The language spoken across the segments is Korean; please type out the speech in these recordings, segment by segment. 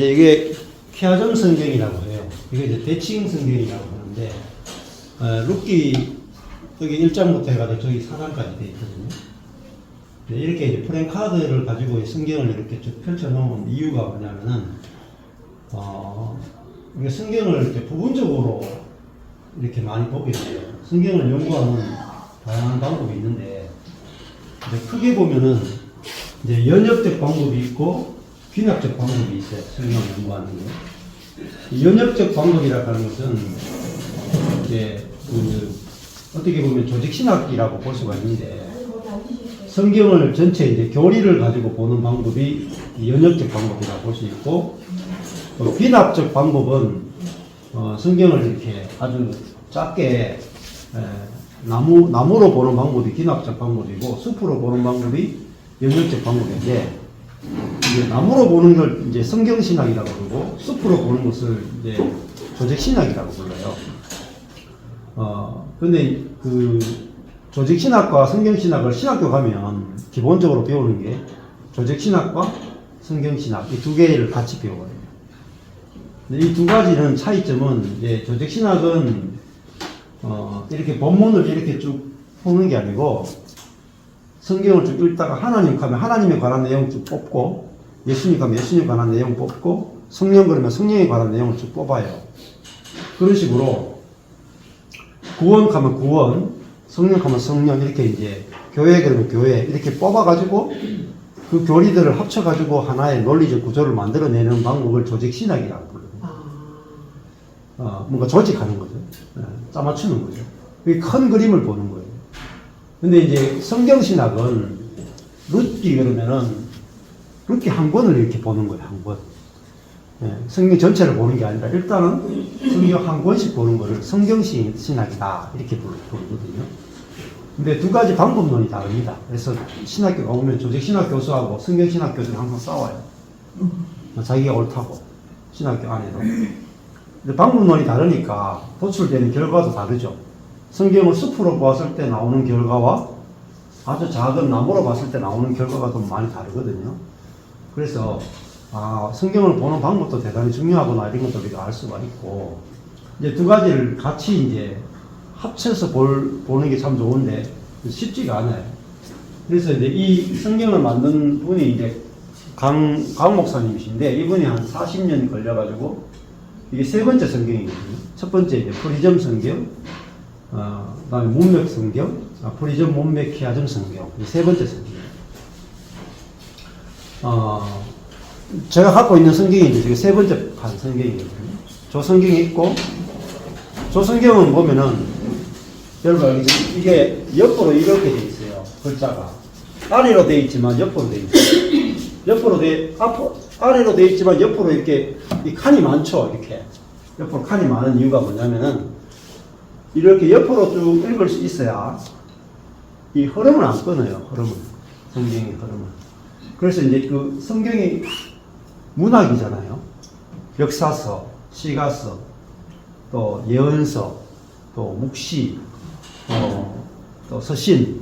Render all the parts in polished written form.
이게 케아점 성경이라고 해요. 이게 이제 대칭 성경이라고 하는데, 룻기 여기 1장부터 해가지고 저기 4장까지 되어 있거든요. 이렇게 이제 프랭카드를 가지고 성경을 이렇게 쭉 펼쳐놓은 이유가 뭐냐면은, 우리가 성경을 이렇게 부분적으로 이렇게 많이 보게 돼요. 성경을 연구하는 다양한 방법이 있는데, 이제 크게 보면은, 이제 연역적 방법이 있고, 귀납적 방법이 있어요. 성경을 연구하는 게. 연역적 방법이라고 하는 것은, 이제, 어떻게 보면 조직신학이라고 볼 수가 있는데, 성경을 전체 이제 교리를 가지고 보는 방법이 연역적 방법이라고 볼 수 있고, 귀납적 방법은, 성경을 이렇게 아주 작게, 나무로 보는 방법이 귀납적 방법이고, 숲으로 보는 방법이 연역적 방법인데, 이제 나무로 보는 걸 이제 성경신학이라고 그러고, 숲으로 보는 것을 이제 조직신학이라고 불러요. 근데 조직신학과 성경신학을 신학교 가면 기본적으로 배우는 게 조직신학과 성경신학 이 두 개를 같이 배워요. 이 두 가지는 차이점은 이제 조직신학은 이렇게 본문을 이렇게 쭉 푸는 게 아니고 성경을 쭉 읽다가 하나님 가면 하나님에 관한 내용 쭉 뽑고 예수님 가면 예수님에 관한 내용 뽑고 성령 그러면 성령에 관한 내용을 쭉 뽑아요. 그런 식으로 구원 가면 구원, 성령 가면 성령 이렇게 이제 교회 그러면 교회 이렇게 뽑아가지고 그 교리들을 합쳐가지고 하나의 논리적 구조를 만들어내는 방법을 조직신학이라고 불러요. 뭔가 조직하는 거죠. 짜맞추는 거죠. 그게 큰 그림을 보는 거예요. 근데 이제 성경신학은 룻기 그러면은 룻기 한 권을 이렇게 보는 거예요. 한 권. 성경 전체를 보는 게 아니라 일단은 성경 한 권씩 보는 거를 성경신학이다 이렇게 부르거든요. 근데 두 가지 방법론이 다릅니다. 그래서 신학교가 오면 조직신학 교수하고 성경신학 교수는 항상 싸워요. 자기가 옳다고 신학교 안에도. 근데 방법론이 다르니까 도출되는 결과도 다르죠. 성경을 숲으로 보았을 때 나오는 결과와 아주 작은 나무로 봤을 때 나오는 결과가 좀 많이 다르거든요. 그래서 성경을 보는 방법도 대단히 중요하구나 이런 것도 우리가 알 수가 있고 이제 두 가지를 같이 이제 합쳐서 보는 게 참 좋은데 쉽지가 않아요. 그래서 이제 이 성경을 만든 분이 이제 강 목사님이신데 이분이 한 40년 걸려가지고 이게 세 번째 성경이거든요. 첫 번째 이제 프리즘 성경, 그다음에 문맥 성경, 프리즘 문맥 키아점 성경 이 세 번째 성경이에요. 제가 갖고 있는 성경이 이제 세 번째 판 성경이거든요. 저 성경이 있고, 저 성경은 보면은, 여러분, 이게 옆으로 이렇게 돼 있어요. 글자가. 아래로 돼 있지만 옆으로 돼 있어요. 아래로 돼 있지만 옆으로 이렇게, 이 칸이 많죠. 이렇게. 옆으로 칸이 많은 이유가 뭐냐면은, 이렇게 옆으로 쭉 읽을 수 있어야 이 흐름을 안 끊어요. 성경의 흐름을. 그래서 이제 그 성경이 문학이잖아요. 역사서, 시가서, 또 예언서, 또 묵시, 또 서신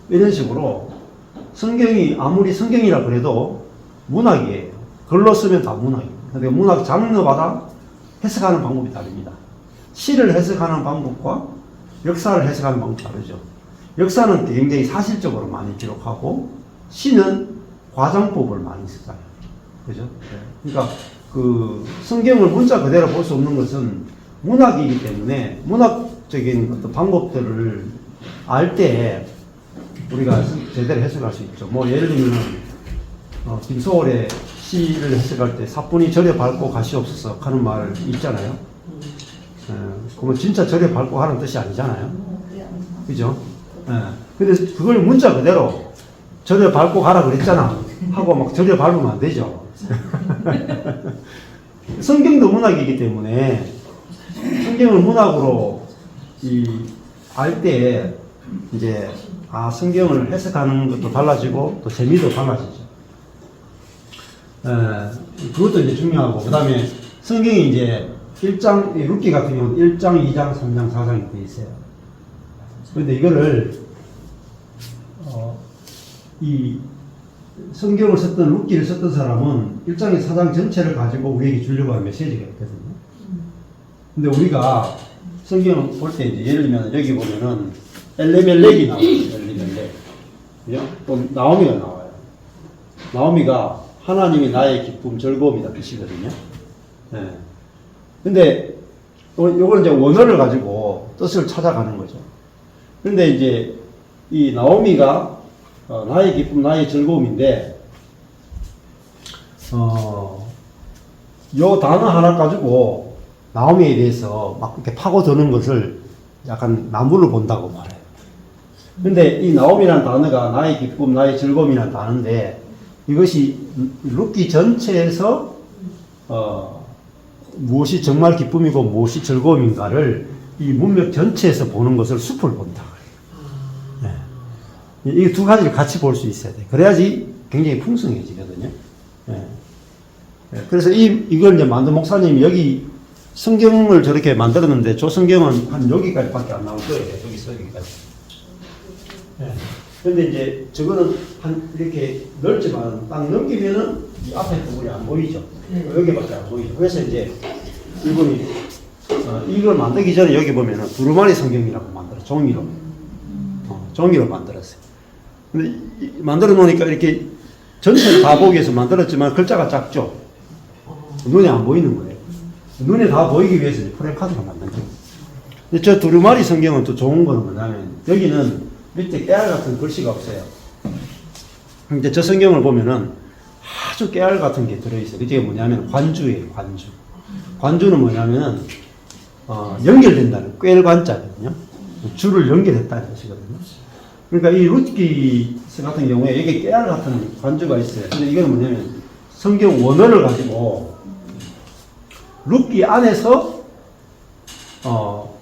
이런 식으로 성경이 아무리 성경이라 그래도 문학이에요. 글로 쓰면 다 문학이에요. 그러니까 문학 장르마다 해석하는 방법이 다릅니다. 시를 해석하는 방법과 역사를 해석하는 방법이 다르죠. 역사는 굉장히 사실적으로 많이 기록하고 시는 과장법을 많이 쓰잖아요. 그죠? 그러니까 그 성경을 문자 그대로 볼 수 없는 것은 문학이기 때문에 문학적인 어떤 방법들을 알 때 우리가 제대로 해석할 수 있죠. 뭐 예를 들면 김소월의 시를 해석할 때 사뿐히 절에 밟고 가시옵소서 하는 말 있잖아요. 그러면 진짜 절에 밟고 하는 뜻이 아니잖아요. 그죠? 근데 그걸 문자 그대로 절에 밟고 가라 그랬잖아 하고 막 절에 밟으면 안 되죠. 성경도 문학이기 때문에 성경을 문학으로 알 때 이제 성경을 해석하는 것도 달라지고 또 재미도 달라지죠. 그것도 이제 중요하고 그 다음에 성경이 이제 1장 룻기 같은 경우는 1장, 2장, 3장, 4장이 되어 있어요. 그런데 이거를 성경을 썼던 룻기를 썼던 사람은 1장의 사장 전체를 가지고 우리에게 주려고 하는 메시지가 있거든요. 근데 우리가 성경을 볼 때 이제 예를 들면 여기 보면은 엘레멜렉이 나와요. 엘레멜렉. 그죠? 또 나오미가 나와요. 나오미가 하나님이 나의 기쁨, 즐거움이다 뜻이거든요. 예. 근데 요걸 이제 원어를 가지고 뜻을 찾아가는 거죠. 근데 이제 이 나오미가 나의 기쁨, 나의 즐거움인데 요 단어 하나 가지고 나오미에 대해서 막 이렇게 파고드는 것을 약간 나무를 본다고 말해요. 근데 이 나오미라는 단어가 나의 기쁨, 나의 즐거움이라는 단어인데 이것이 룻기 전체에서 무엇이 정말 기쁨이고 무엇이 즐거움인가를 이 문맥 전체에서 보는 것을 숲을 본다. 네. 이 두 가지를 같이 볼 수 있어야 돼. 그래야지 굉장히 풍성해지거든요. 네. 그래서 이걸 이제 만든 목사님이 여기 성경을 저렇게 만들었는데 저 성경은 한 여기까지밖에 안 나올 거예요. 여기까지. 네. 근데 이제 저거는 한 이렇게 넓지만 딱 넘기면은 이 앞에 부분이 안 보이죠. 여기밖에 안 보이죠. 그래서 이제 이분이 이걸 만들기 전에 여기 보면은 두루마리 성경이라고 만들어 종이로 만들었어요. 근데 만들어 놓으니까 이렇게 전체를 다 보기 위해서 만들었지만 글자가 작죠. 눈에 안 보이는 거예요. 눈에 다 보이기 위해서 프레임카드로 만든 거예요. 근데 저 두루마리 성경은 또 좋은 거는 뭐냐면 여기는 밑에 깨알 같은 글씨가 없어요. 이제 저 성경을 보면은 아주 깨알 같은 게 들어있어요. 그게 뭐냐면 관주예요, 관주. 관주는 뭐냐면은, 연결된다는, 꿰관자거든요. 줄을 연결했다는 뜻이거든요. 그러니까 이 룻기 같은 경우에 여기 깨알 같은 관주가 있어요. 근데 이건 뭐냐면 성경 원어를 가지고 룻기 안에서,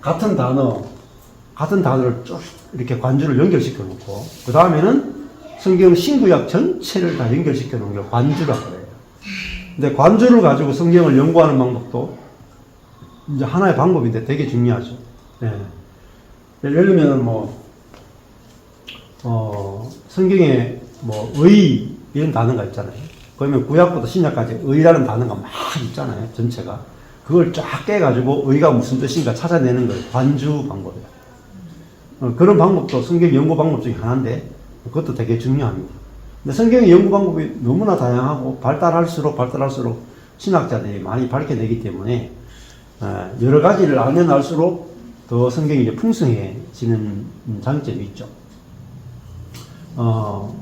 같은 단어를 쭉 이렇게 관주를 연결시켜 놓고, 그 다음에는 성경 신구약 전체를 다 연결시켜 놓은 게 관주라고 그래요. 근데 관주를 가지고 성경을 연구하는 방법도 이제 하나의 방법인데 되게 중요하죠. 네. 예를 들면 성경에 의 이런 단어가 있잖아요. 그러면 구약부터 신약까지 의라는 단어가 막 있잖아요. 전체가. 그걸 쫙 깨가지고 의가 무슨 뜻인가 찾아내는 거예요. 관주 방법이에요. 그런 방법도 성경 연구 방법 중에 하나인데 그것도 되게 중요합니다. 근데 성경의 연구 방법이 너무나 다양하고 발달할수록 신학자들이 많이 밝혀내기 때문에 여러 가지를 알면 알수록 더 성경이 이제 풍성해지는 장점이 있죠.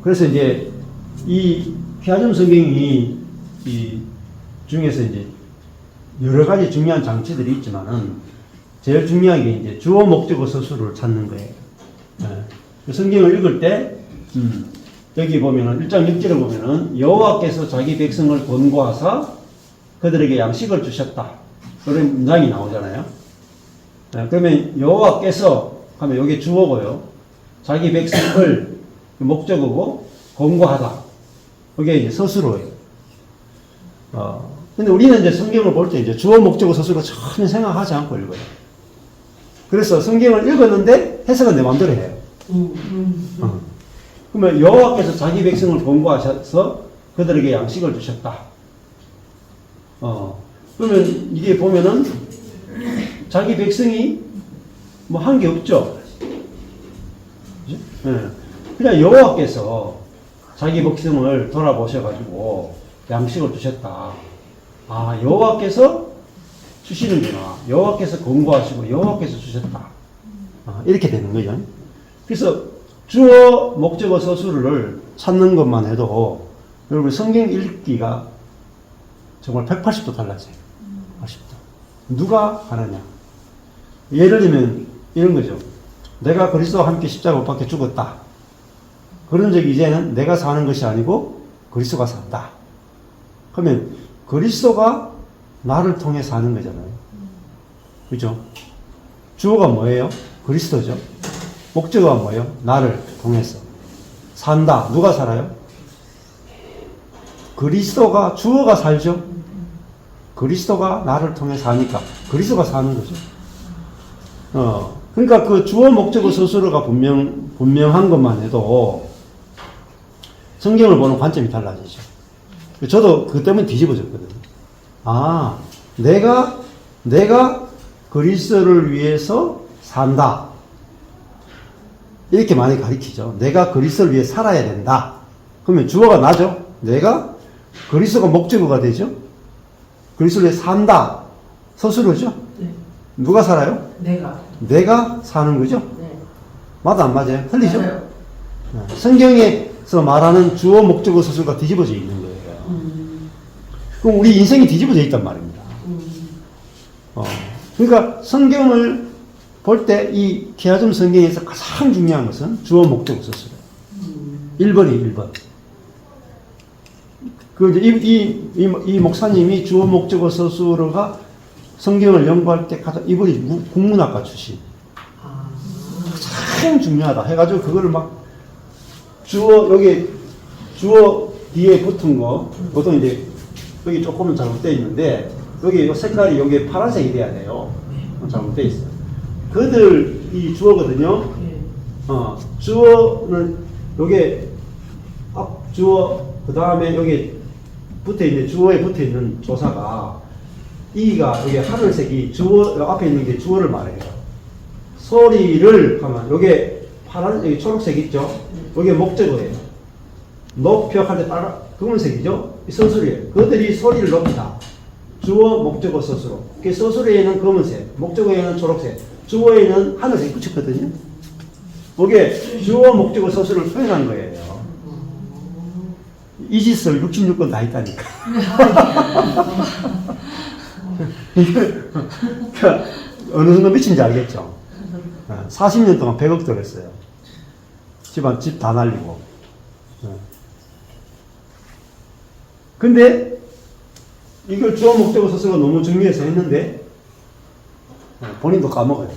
그래서 이제 이 피아점 성경이 이 중에서 이제 여러 가지 중요한 장치들이 있지만은 제일 중요한 게 이제 주어 목적어 서술을 찾는 거예요. 성경을 읽을 때 여기 보면은 1장 6절에 보면은 여호와께서 자기 백성을 권고하사 그들에게 양식을 주셨다. 그런 문장이 나오잖아요. 그러면 여호와께서 하면 여기 주어고요. 자기 백성을 목적어고 권고하다. 그게 이제 서술어예요. 근데 우리는 이제 성경을 볼 때 이제 주어 목적어 서술어 전혀 생각하지 않고 읽어요. 그래서 성경을 읽었는데 해석은 내 마음대로 해요. 그러면 여호와께서 자기 백성을 권고하셔서 그들에게 양식을 주셨다. 그러면 이게 보면은 자기 백성이 뭐 한 게 없죠. 그냥 여호와께서 자기 백성을 돌아보셔가지고 양식을 주셨다. 아, 여호와께서 주시는구나. 여호와께서 권고하시고 여호와께서 주셨다. 이렇게 되는 거죠. 그래서 주어 목적어 서술을 찾는 것만 해도 여러분 성경 읽기가 정말 180도 달라져요. 80도. 누가 하느냐. 예를 들면 이런 거죠. 내가 그리스도와 함께 십자가 못 박혀 죽었다. 그런 적이 이제는 내가 사는 것이 아니고 그리스도가 산다. 그러면 그리스도가 나를 통해 사는 거잖아요. 그죠? 주어가 뭐예요? 그리스도죠. 목적어가 뭐예요? 나를 통해서. 산다. 누가 살아요? 그리스도가, 주어가 살죠? 그리스도가 나를 통해 사니까 그리스도가 사는 거죠. 그러니까 그 주어 목적어 서술어가 분명한 것만 해도 성경을 보는 관점이 달라지죠. 저도 그것 때문에 뒤집어졌거든요. 아, 내가 그리스도를 위해서 산다. 이렇게 많이 가르치죠. 내가 그리스도를 위해 살아야 된다. 그러면 주어가 나죠. 내가 그리스도가 목적어가 되죠. 그리스도를 위해 산다. 서술어죠. 네. 누가 살아요? 내가 사는 거죠. 네. 맞아 안 맞아요? 틀리죠? 맞아요. 성경에서 말하는 주어 목적어 서술과 뒤집어져 있는 거예요. 그럼 우리 인생이 뒤집어져 있단 말입니다. 그러니까 성경을 볼 때 이 기하점 성경에서 가장 중요한 것은 주어 목적어 서술이에요. 1번이 1번. 그 이 목사님이 주어 목적어 서술어가 성경을 연구할 때 가장 이분이 국문학과 출신. 가장 중요하다 해가지고 그거를 막 여기 주어 뒤에 붙은 거 보통 이제 여기 조금은 잘못되어 있는데 여기 요 색깔이 여기 파란색이 돼야 돼요. 잘못되어 있어요. 그들 이 주어거든요. 주어는 요게 앞 주어 그 다음에 여기 붙어 있는 주어에 붙어 있는 조사가 이가 여기 하늘색이 주어 앞에 있는 게 주어를 말해요. 소리를 하면 요게 파란 여기 초록색 있죠. 요게 목적어예요. 높여 할 때 빨간 검은색이죠. 이 서술이에요. 그들이 소리를 높이다. 주어 목적어 서술어. 그 서술에는 검은색, 목적어에는 초록색, 주어에는 하늘색 붙였거든요. 이게 주어 목적어 서술을 표현한 거예요. 이 짓을 66권 다 했다니까. 그러니까 어느 정도 미친지 알겠죠? 40년 동안 100억 들었어요. 집 다 날리고. 근데 이걸 주어 목적어 서술가 너무 중요해서 했는데 본인도 까먹어요.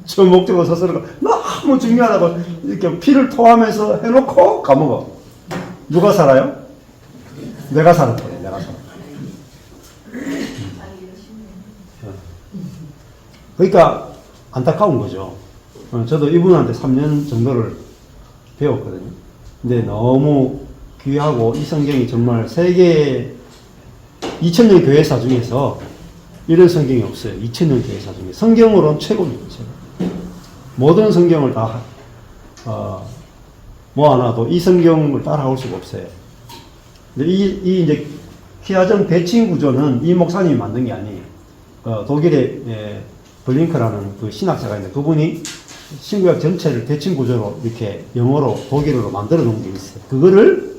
주어 목적어 서술가 너무 중요하다고 이렇게 피를 토하면서 해놓고 까먹어. 누가 살아요? 내가 살을 거예요. 내가 살아. 그러니까 안타까운 거죠. 저도 이분한테 3년 정도를 배웠거든요. 근데 너무 귀하고 이 성경이 정말 세계 2000년 교회사 중에서 이런 성경이 없어요. 2000년 교회사 중에. 성경으로는 최고입니다. 최고. 모든 성경을 다 모아놔도 이 성경을 따라올 수가 없어요. 근데 이 이제 기하점 대칭 구조는 이 목사님이 만든 게 아니에요. 독일의 블링크라는 그 신학자가 있는데 그분이 신구약 전체를 대칭 구조로 이렇게 영어로 독일어로 만들어 놓은 게 있어요. 그거를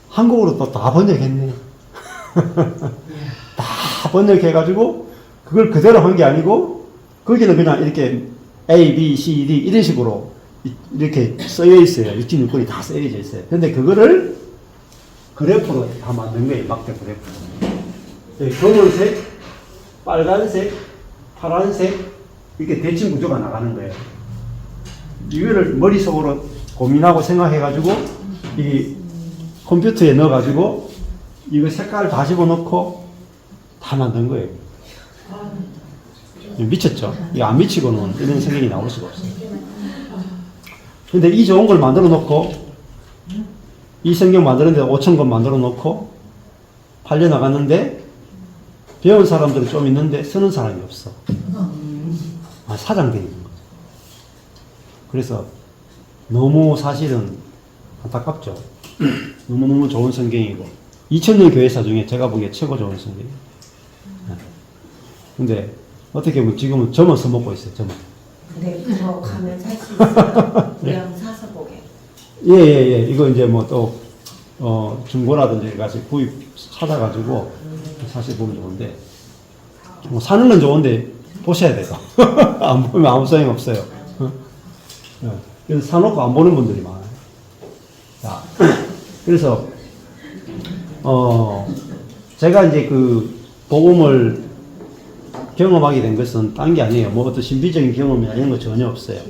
한국어로 또 다 번역했네. 다 번역해가지고 그걸 그대로 한 게 아니고 거기는 그냥 이렇게 A, B, C, D 이런 식으로 이렇게 써여 있어요. 66권이 다 써여져 있어요. 근데 그거를 그래프로 다 만든 거예요. 막대 그래프. 검은색, 빨간색, 파란색 이렇게 대칭 구조가 나가는 거예요. 이거를 머릿속으로 고민하고 생각해가지고 이 컴퓨터에 넣어가지고 이거 색깔을 다 집어넣고 다 만든 거예요. 미쳤죠? 이거 안 미치고는 이런 성경이 나올 수가 없어요. 근데 이 좋은 걸 만들어 놓고 이 성경 만드는데 5,000권 만들어 놓고 팔려 나갔는데 배운 사람들은 좀 있는데 쓰는 사람이 없어. 사장되는 거죠. 그래서 너무 사실은 안타깝죠. 너무너무 좋은 성경이고 2000년 교회사 중에 제가 보기에 최고 좋은 성경이에요. 근데 어떻게 보면 지금은 점을 써먹고 있어요. 점을. 근데 그거 가면 살 수 있어요? 그냥 사서 보게. 예. 이거 이제 뭐 또 중고라든지 가서 구입 사다가지고 사실 보면 좋은데 뭐 사는 건 좋은데 보셔야 돼요. 안 보면 아무 소용이 없어요. 그래서 사놓고 안 보는 분들이 많아요. 자, 그래서 제가 이제 그 복음을 경험하게 된 것은 딴 게 아니에요. 뭐 어떤 신비적인 경험이나 이런 거 전혀 없어요.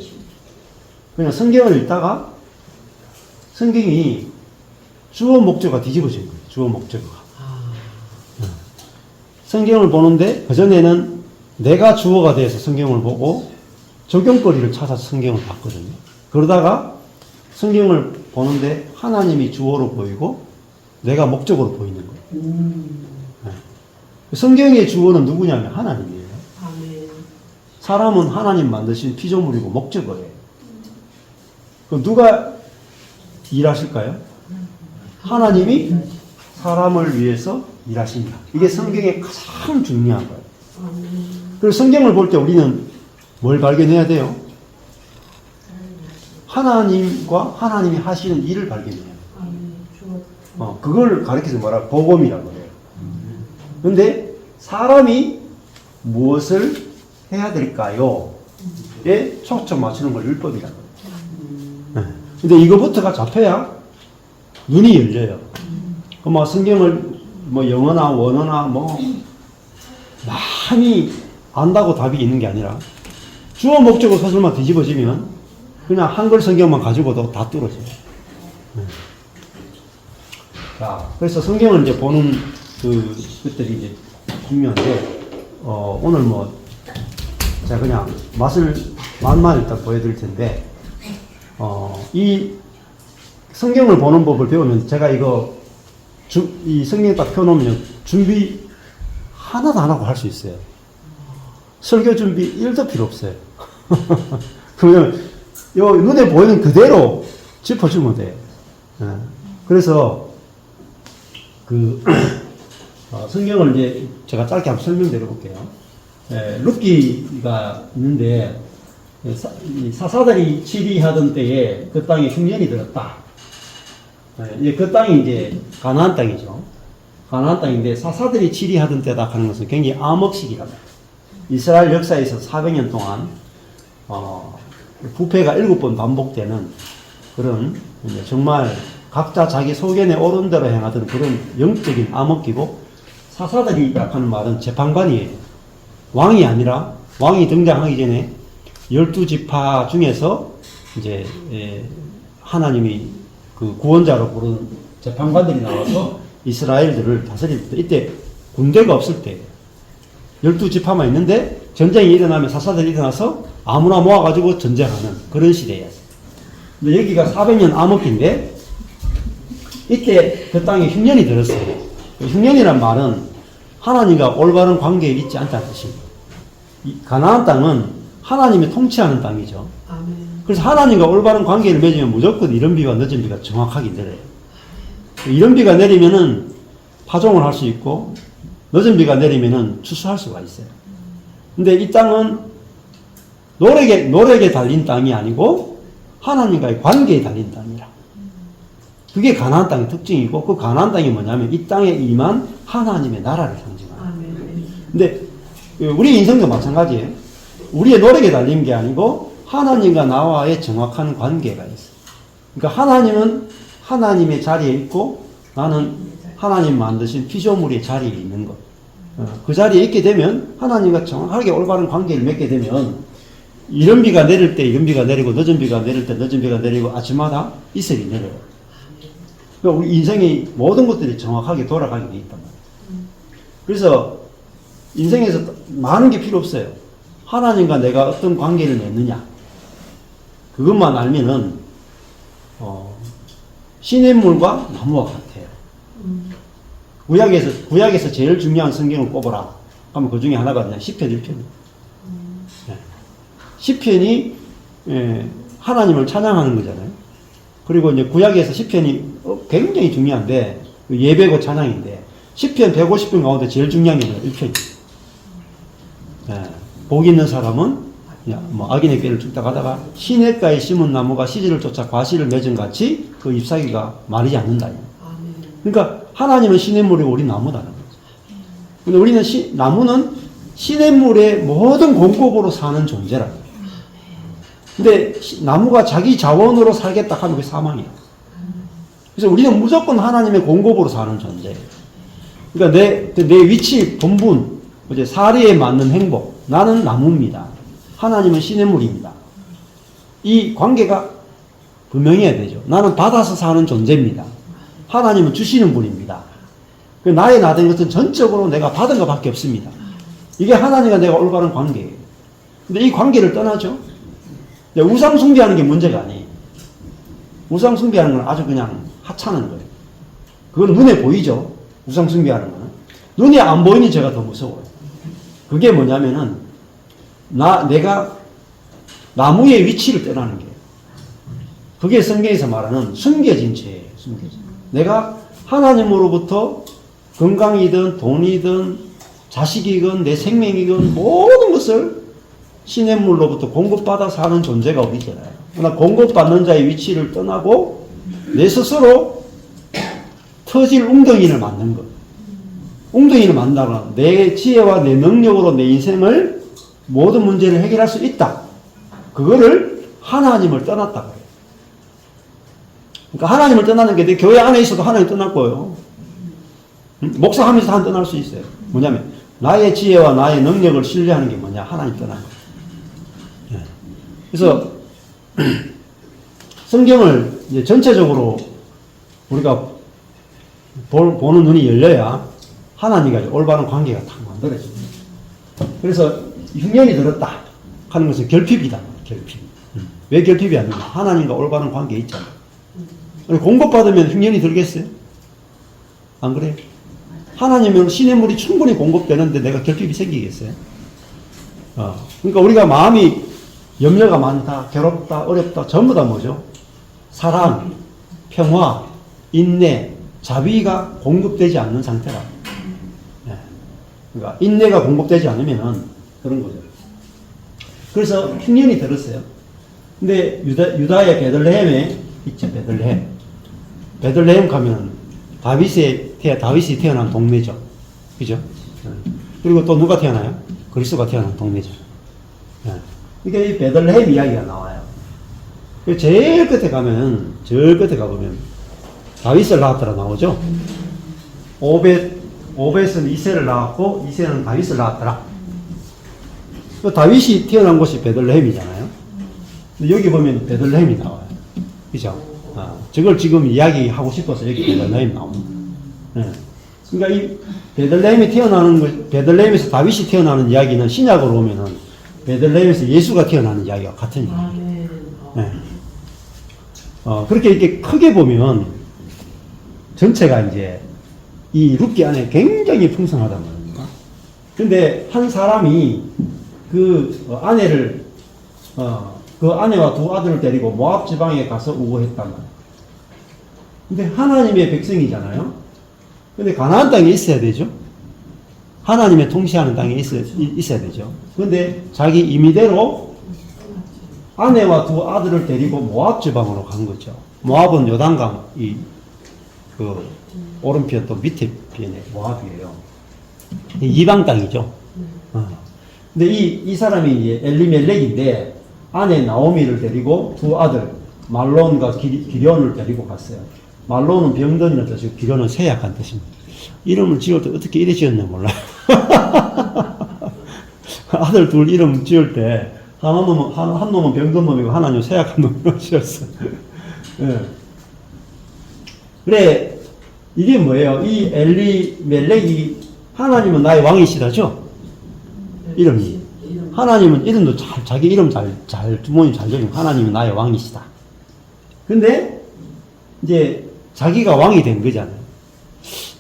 그냥 성경을 읽다가 성경이 주어 목적어가 뒤집어진 거예요. 주어 목적어가. 성경을 보는데 그전에는 내가 주어가 돼서 성경을 보고 적용거리를 찾아서 성경을 봤거든요. 그러다가 성경을 보는데 하나님이 주어로 보이고 내가 목적으로 보이는 거예요. 네. 성경의 주어는 누구냐면 하나님이에요. 아멘. 사람은 하나님 만드신 피조물이고 목적어예요. 그럼 누가 일하실까요? 하나님이 사람을 위해서 일하신다. 이게 성경의 가장 중요한 거예요. 아멘. 그리고 성경을 볼 때 우리는 뭘 발견해야 돼요? 하나님과 하나님이 하시는 일을 발견해요. 아멘. 주어. 그걸 가르쳐서 뭐라 복음이라고 해요. 그런데 사람이 무엇을 해야 될까요? 에 초점 맞추는 걸 율법이라고 해요. 근데 이거부터가 잡혀야 눈이 열려요. 뭐 성경을 뭐 영어나 원어나 뭐 많이 안다고 답이 있는 게 아니라 주어 목적어 서술만 뒤집어지면 그냥 한글 성경만 가지고도 다 뚫어져요. 자, 그래서 성경을 이제 보는 것들이 이제 중요한데, 오늘 뭐, 제가 그냥 맛만 일단 보여드릴 텐데, 이 성경을 보는 법을 배우면 제가 이 성경 딱 펴놓으면 준비 하나도 안 하고 할 수 있어요. 설교 준비 1도 필요 없어요. 그러면 요 눈에 보이는 그대로 짚어주면 돼요. 그래서 성경을 이제 제가 짧게 한번 설명드려 볼게요. 룻기가 있는데 사사들이 치리하던 때에 그 땅에 흉년이 들었다. 그 땅이 이제 가나안 땅이죠. 가나안 땅인데 사사들이 치리하던 때다 하는 것은 굉장히 암흑시기랍니다. 이스라엘 역사에서 400년 동안 부패가 7번 반복되는 그런 정말 각자 자기 소견에 오른 대로 행하던 그런 영적인 암흑기고, 사사들이라고 하는 말은 재판관이에요. 왕이 아니라 왕이 등장하기 전에 12지파 중에서 이제 하나님이 그 구원자로 부른 재판관들이 나와서 이스라엘들을 다스릴 때, 이때 군대가 없을 때 12지파만 있는데 전쟁이 일어나면 사사들이 일어나서 아무나 모아가지고 전쟁하는 그런 시대였어요. 근데 여기가 400년 암흑기인데 이때 그 땅에 흉년이 들었어요. 흉년이란 말은 하나님과 올바른 관계에 있지 않다는 뜻입니다. 이 가나안 땅은 하나님이 통치하는 땅이죠. 아멘. 그래서 하나님과 올바른 관계를 맺으면 무조건 이른 비와 늦은 비가 정확하게 내려요. 이른 비가 내리면은 파종을 할 수 있고 늦은 비가 내리면은 추수할 수가 있어요. 근데 이 땅은 노력에 달린 땅이 아니고 하나님과의 관계에 달린 땅이라. 그게 가나안 땅의 특징이고, 그 가나안 땅이 뭐냐면 이 땅에 임한 하나님의 나라를 상징합니다. 아멘. 근데 우리 인생도 마찬가지예요. 우리의 노력에 달린 게 아니고 하나님과 나와의 정확한 관계가 있어요. 그러니까 하나님은 하나님의 자리에 있고 나는 하나님 만드신 피조물의 자리에 있는 것. 그 자리에 있게 되면 하나님과 정확하게 올바른 관계를 맺게 되면 이른 비가 내릴 때 이른 비가 내리고 늦은 비가 내릴 때 늦은 비가 내리고 아침마다 이슬이 내려요. 그러니까 우리 인생의 모든 것들이 정확하게 돌아가게 돼 있단 말이에요. 그래서 인생에서 많은 게 필요 없어요. 하나님과 내가 어떤 관계를 맺느냐. 그것만 알면은 시냇물과 나무와 같아요. 구약에서 제일 중요한 성경을 꼽아라 하면 그 중에 하나가 그냥 시편 1편. 시편이 하나님을 찬양하는 거잖아요. 그리고 이제 구약에서 시편이 굉장히 중요한데 예배고 찬양인데 시편 150편 가운데 제일 중요한 게 1편이에요. 복 있는 사람은 악인의 꾀를 쫓다 가다가 시냇가에 심은 나무가 시절을 쫓아 과실을 맺은 같이 그 잎사귀가 마르지 않는다. 그러니까 하나님은 시냇물이고 우리 나무다는 거죠. 근데 우리는 나무는 시냇물의 모든 공급으로 사는 존재라는 거예요. 근데 나무가 자기 자원으로 살겠다 하면 그게 사망이야. 그래서 우리는 무조건 하나님의 공급으로 사는 존재예요. 그러니까 내 위치, 본분, 이제 사리에 맞는 행복. 나는 나무입니다. 하나님은 시냇물입니다. 이 관계가 분명해야 되죠. 나는 받아서 사는 존재입니다. 하나님은 주시는 분입니다. 나의 나된 것은 전적으로 내가 받은 것밖에 없습니다. 이게 하나님과 내가 올바른 관계예요. 근데 이 관계를 떠나죠. 우상 숭배하는 게 문제가 아니에요. 우상 숭배하는 건 아주 그냥 하찮은 거예요. 그건 눈에 보이죠. 우상 숭배하는 거는. 눈에 안 보이는 죄가 더 무서워요. 그게 뭐냐면은 내가 나무의 위치를 떠나는 게 그게 성경에서 말하는 숨겨진 죄예요. 숨겨진. 내가 하나님으로부터 건강이든 돈이든 자식이건 내 생명이건 모든 것을 시냇물로부터 공급받아 사는 존재가 우리잖아요. 그러나 공급받는 자의 위치를 떠나고 내 스스로 터질 웅덩이를 만든 것. 웅덩이를 만나면 내 지혜와 내 능력으로 내 인생을 모든 문제를 해결할 수 있다. 그거를 하나님을 떠났다 그래요. 그러니까 하나님을 떠나는 게 내 교회 안에 있어도 하나님 떠날 거예요. 목사하면서 한 떠날 수 있어요. 뭐냐면 나의 지혜와 나의 능력을 신뢰하는 게 뭐냐? 하나님 떠나는 거예요. 그래서 성경을 이제 전체적으로 우리가 보는 눈이 열려야 하나님과 올바른 관계가 딱 만들어집니다. 그래서 흉년이 들었다 하는 것은 결핍이다. 결핍. 왜 결핍이 안 되냐? 하나님과 올바른 관계에 있잖아요. 공급받으면 흉년이 들겠어요? 안 그래요? 하나님은 시냇물이 충분히 공급되는데 내가 결핍이 생기겠어요? 그러니까 우리가 마음이 염려가 많다, 괴롭다, 어렵다, 전부 다 뭐죠? 사랑, 평화, 인내, 자비가 공급되지 않는 상태라. 그러니까 인내가 공급되지 않으면 그런 거죠. 그래서 흉년이 들었어요. 근데 유다의 베들레헴에 있죠, 베들레헴. 베들레헴 가면 다윗이 태어난 동네죠. 그죠? 그리고 또 누가 태어나요? 그리스도가 태어난 동네죠. 그러니까 이 베들레헴 이야기가 나와요. 제일 끝에 가면, 다윗을 낳았더라 나오죠? 오벳은 이새를 낳았고, 이새는 다윗을 낳았더라. 다윗이 태어난 곳이 베들레헴이잖아요. 근데 여기 보면 베들레헴이 나와요. 그죠? 저걸 지금 이야기하고 싶어서 여기 베들레헴 나옵니다. 그러니까 이 베들레헴에서 다윗이 태어나는 이야기는 신약으로 오면은 베들레헴에서 예수가 태어나는 이야기가 같은 이야기예요. 그렇게 이렇게 크게 보면 전체가 이제 이 룻기 안에 굉장히 풍성하단 말입니다. 근데 한 사람이 그 아내를 그 아내와 두 아들을 데리고 모압 지방에 가서 우고했단 말이에요. 근데 하나님의 백성이잖아요. 근데 가나안 땅에 있어야 되죠. 하나님의 통치하는 땅에 있어야 되죠. 근데 자기 임의대로 아내와 두 아들을 데리고 모압 지방으로 간 거죠. 모압은 요단강 그 오른편 또 밑에 편에 모압이에요. 이방 땅이죠. 근데 이 사람이 이제 엘리멜렉인데 아내 나오미를 데리고 두 아들 말론과 기련을 데리고 갔어요. 말론은 병든이라는 뜻이고 기련은 쇠약한 뜻입니다. 이름을 지을 때 어떻게 이래 지었냐 몰라요. 아들 둘 이름 지을 때 한 놈은 병든 놈이고 하나는 쇠약한 놈으로 지었어. 예. 그래 이게 뭐예요? 이 엘리멜렉이 하나님은 나의 왕이시다죠? 이름이. 하나님은 이름도 자기 이름 부모님 잘 적용. 하나님은 나의 왕이시다. 근데, 이제, 자기가 왕이 된 거잖아요.